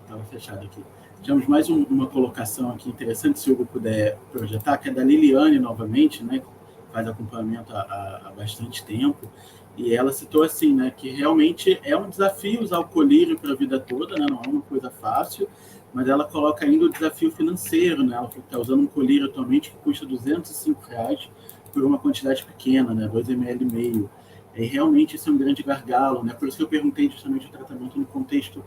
[SPEAKER 1] Estava fechado aqui. Tivemos mais uma colocação aqui interessante, se o Hugo puder projetar, que é da Liliane, novamente, né, que faz acompanhamento há bastante tempo, e ela citou assim, né, que realmente é um desafio usar o colírio para a vida toda, né, não é uma coisa fácil, mas ela coloca ainda o desafio financeiro, né, ela está usando um colírio atualmente que custa R$205 por uma quantidade pequena, né, 2,5 ml. E realmente isso é um grande gargalo, né, por isso que eu perguntei justamente o tratamento no contexto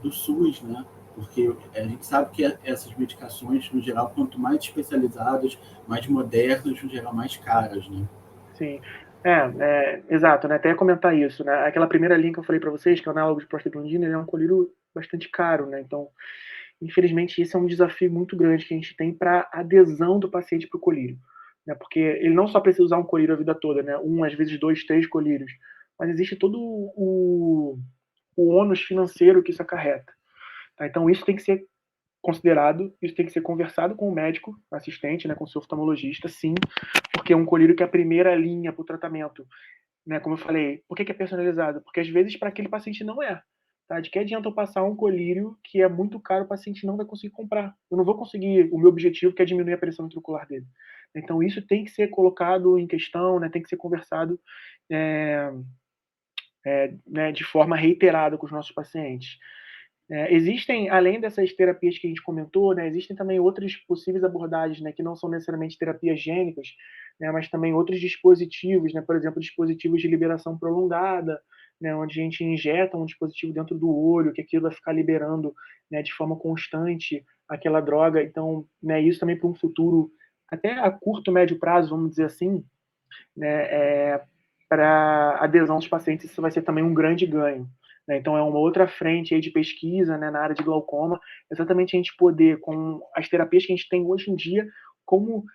[SPEAKER 1] do SUS, né? Porque a gente sabe que essas medicações, no geral, quanto mais especializadas, mais modernas, no geral, mais caras, né?
[SPEAKER 2] Sim, exato, né? Até ia comentar isso, né? Aquela primeira linha que eu falei para vocês, que é o análogo de prostaglandina, ele é um colírio bastante caro, né? Então, infelizmente, isso é um desafio muito grande que a gente tem para adesão do paciente para o colírio, né? Porque ele não só precisa usar um colírio a vida toda, né? Às vezes 2, 3 colírios, mas existe todo o ônus financeiro que isso acarreta. Tá? Então, isso tem que ser considerado, isso tem que ser conversado com o médico assistente, né, com o seu oftalmologista, sim, porque é um colírio que é a primeira linha para o tratamento, né, como eu falei. Por que é personalizado? Porque às vezes para aquele paciente não é. Tá? De que adianta eu passar um colírio que é muito caro, o paciente não vai conseguir comprar. Eu não vou conseguir o meu objetivo, que é diminuir a pressão intraocular dele. Então isso tem que ser colocado em questão, né, tem que ser conversado né, de forma reiterada com os nossos pacientes. Existem, além dessas terapias que a gente comentou, né, existem também outras possíveis abordagens, né, que não são necessariamente terapias gênicas, né, mas também outros dispositivos, né, por exemplo, dispositivos de liberação prolongada, né, onde a gente injeta um dispositivo dentro do olho, que aquilo vai ficar liberando, né, de forma constante aquela droga. Então, né, isso também para um futuro, até a curto, médio prazo, vamos dizer assim, né, para adesão dos pacientes, isso vai ser também um grande ganho. Né? Então, é uma outra frente aí de pesquisa, né, na área de glaucoma, exatamente a gente poder, com as terapias que a gente tem hoje em dia, como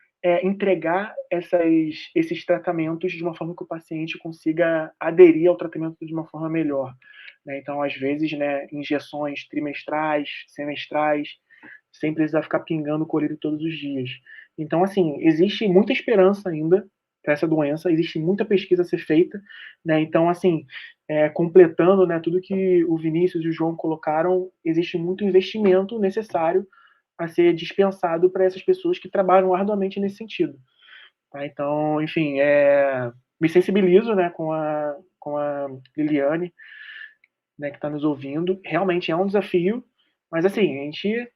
[SPEAKER 2] entregar esses tratamentos de uma forma que o paciente consiga aderir ao tratamento de uma forma melhor. Né? Então, às vezes, né, injeções trimestrais, semestrais, sem precisar ficar pingando o colírio todos os dias. Então, assim, existe muita esperança ainda para essa doença, existe muita pesquisa a ser feita, né? Então, assim, completando, né, tudo que o Vinícius e o João colocaram, existe muito investimento necessário a ser dispensado para essas pessoas que trabalham arduamente nesse sentido. Tá? Então, enfim, me sensibilizo, né, com a Liliane, né, que está nos ouvindo. Realmente é um desafio, mas assim, a gente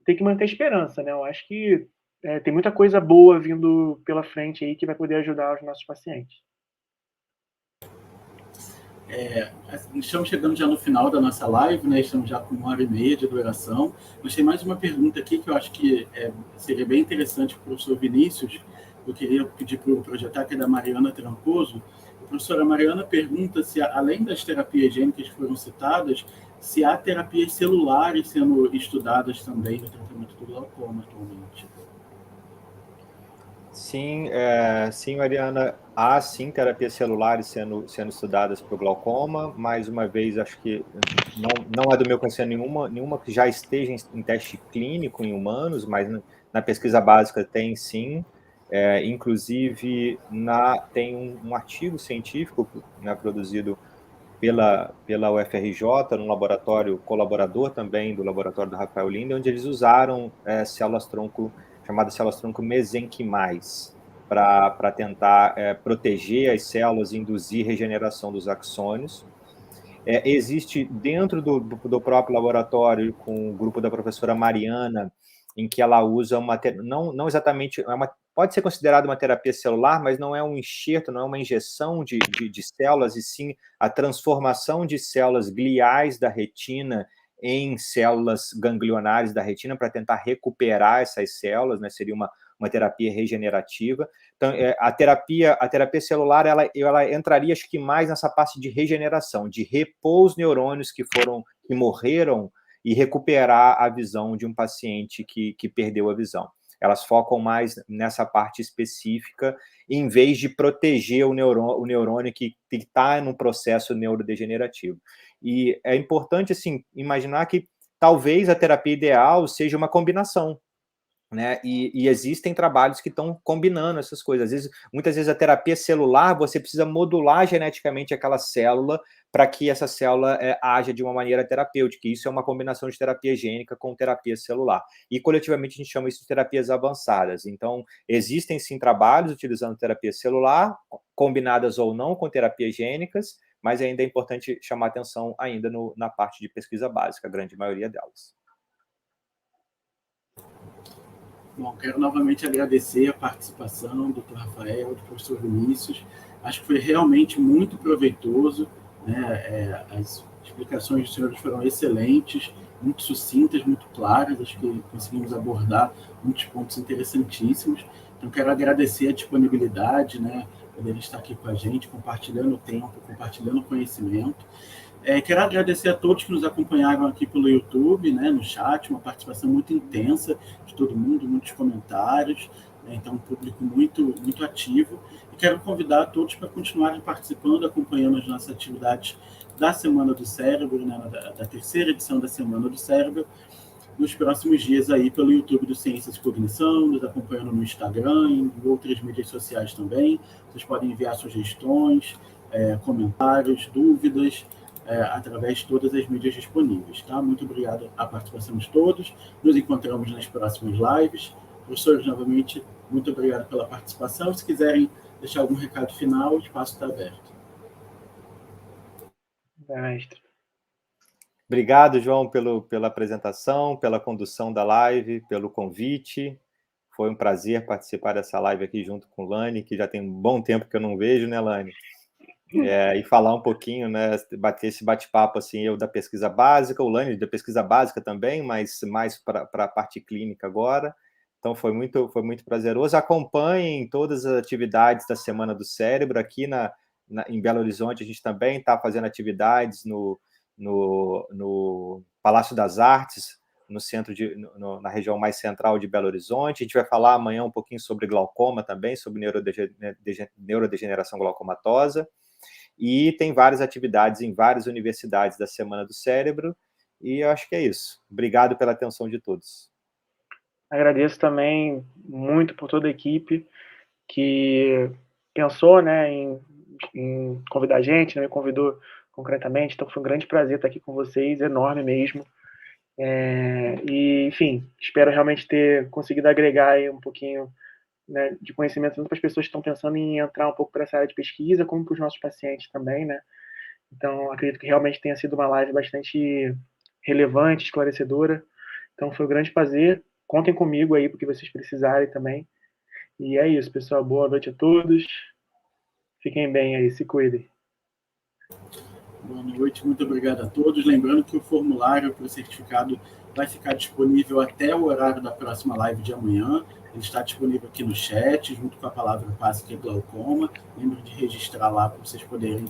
[SPEAKER 2] tem que manter a esperança, né? Eu acho que tem muita coisa boa vindo pela frente aí que vai poder ajudar os nossos pacientes.
[SPEAKER 1] Estamos chegando já no final da nossa live, né? Estamos já com 1h30 de duração. Mas tem mais uma pergunta aqui que eu acho que seria bem interessante para o professor Vinícius. Eu queria pedir para o projetar, que é da Mariana Trancoso. A professora Mariana pergunta se, além das terapias gênicas que foram citadas, se há terapias celulares sendo estudadas também no tratamento do glaucoma atualmente.
[SPEAKER 3] Sim, Mariana, há sim terapias celulares sendo estudadas para o glaucoma. Mais uma vez, acho que não é do meu conhecimento nenhuma que já esteja em teste clínico em humanos, mas na pesquisa básica tem sim. Inclusive, tem um artigo científico, né, produzido pela UFRJ, num laboratório colaborador também do laboratório do Rafael Linde, onde eles usaram células-tronco, chamadas células-tronco mesenquimais, para tentar proteger as células e induzir regeneração dos axônios. Existe dentro do próprio laboratório, com o grupo da professora Mariana, em que ela usa não exatamente, pode ser considerada uma terapia celular, mas não é um enxerto, não é uma injeção de células, e sim a transformação de células gliais da retina em células ganglionares da retina para tentar recuperar essas células, né? Seria uma terapia regenerativa. Então, a terapia celular, ela entraria, acho que mais nessa parte de regeneração, de repor os neurônios que morreram e recuperar a visão de um paciente que perdeu a visão. Elas focam mais nessa parte específica, em vez de proteger o neurônio que está num processo neurodegenerativo. E é importante, assim, imaginar que talvez a terapia ideal seja uma combinação, né? E existem trabalhos que estão combinando essas coisas. Muitas vezes a terapia celular, você precisa modular geneticamente aquela célula para que essa célula haja de uma maneira terapêutica. Isso é uma combinação de terapia gênica com terapia celular. E coletivamente a gente chama isso de terapias avançadas. Então, existem sim trabalhos utilizando terapia celular, combinadas ou não com terapias gênicas, mas ainda é importante chamar atenção ainda na parte de pesquisa básica, a grande maioria delas.
[SPEAKER 1] Bom, quero novamente agradecer a participação do Dr. Rafael, do professor Vinícius. Acho que foi realmente muito proveitoso, né? As explicações dos senhores foram excelentes, muito sucintas, muito claras. Acho que conseguimos abordar muitos pontos interessantíssimos. Então, quero agradecer a disponibilidade, né? Poder estar aqui com a gente, compartilhando o tempo, compartilhando o conhecimento. Quero agradecer a todos que nos acompanharam aqui pelo YouTube, né, no chat, uma participação muito intensa de todo mundo, muitos comentários, né, então um público muito, muito ativo. E quero convidar a todos para continuarem participando, acompanhando as nossas atividades da Semana do Cérebro, né, da terceira edição da Semana do Cérebro, nos próximos dias aí pelo YouTube do Ciências e Cognição, nos acompanhando no Instagram e em outras mídias sociais também. Vocês podem enviar sugestões, comentários, dúvidas, através de todas as mídias disponíveis. Tá? Muito obrigado à participação de todos. Nos encontramos nas próximas lives. Professores, novamente, muito obrigado pela participação. Se quiserem deixar algum recado final, o espaço está aberto.
[SPEAKER 2] Mestre.
[SPEAKER 3] Obrigado, João, pela apresentação, pela condução da live, pelo convite. Foi um prazer participar dessa live aqui junto com o Lani, que já tem um bom tempo que eu não vejo, né, Lani? E falar um pouquinho, né, bater esse bate-papo, assim, eu da pesquisa básica, o Lani da pesquisa básica também, mas mais para a parte clínica agora. Então, foi muito prazeroso. Acompanhem todas as atividades da Semana do Cérebro. Aqui em Belo Horizonte, a gente também está fazendo atividades no Palácio das Artes, no centro na região mais central de Belo Horizonte. A gente vai falar amanhã um pouquinho sobre glaucoma também, sobre neurodegeneração glaucomatosa. E tem várias atividades em várias universidades da Semana do Cérebro. E eu acho que é isso. Obrigado pela atenção de todos.
[SPEAKER 2] Agradeço também muito por toda a equipe que pensou, né, em convidar a gente, né, me convidou concretamente. Então foi um grande prazer estar aqui com vocês, enorme mesmo. E, enfim, espero realmente ter conseguido agregar aí um pouquinho, né, de conhecimento tanto para as pessoas que estão pensando em entrar um pouco para essa área de pesquisa, como para os nossos pacientes também, né? Então, acredito que realmente tenha sido uma live bastante relevante, esclarecedora. Então, foi um grande prazer. Contem comigo aí porque vocês precisarem também. E é isso, pessoal. Boa noite a todos. Fiquem bem aí, se cuidem.
[SPEAKER 1] Boa noite, muito obrigado a todos. Lembrando que o formulário para o certificado vai ficar disponível até o horário da próxima live de amanhã. Ele está disponível aqui no chat, junto com a palavra passe, que é glaucoma. Lembre de registrar lá para vocês poderem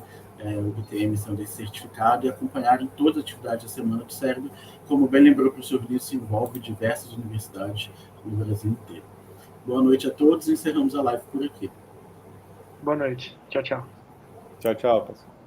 [SPEAKER 1] obter a emissão desse certificado e acompanharem todas as atividades da Semana do Cérebro. Como bem lembrou o professor Vinícius, envolve diversas universidades no Brasil inteiro. Boa noite a todos e encerramos a live por aqui.
[SPEAKER 2] Boa noite. Tchau, tchau.
[SPEAKER 3] Tchau, tchau, pessoal.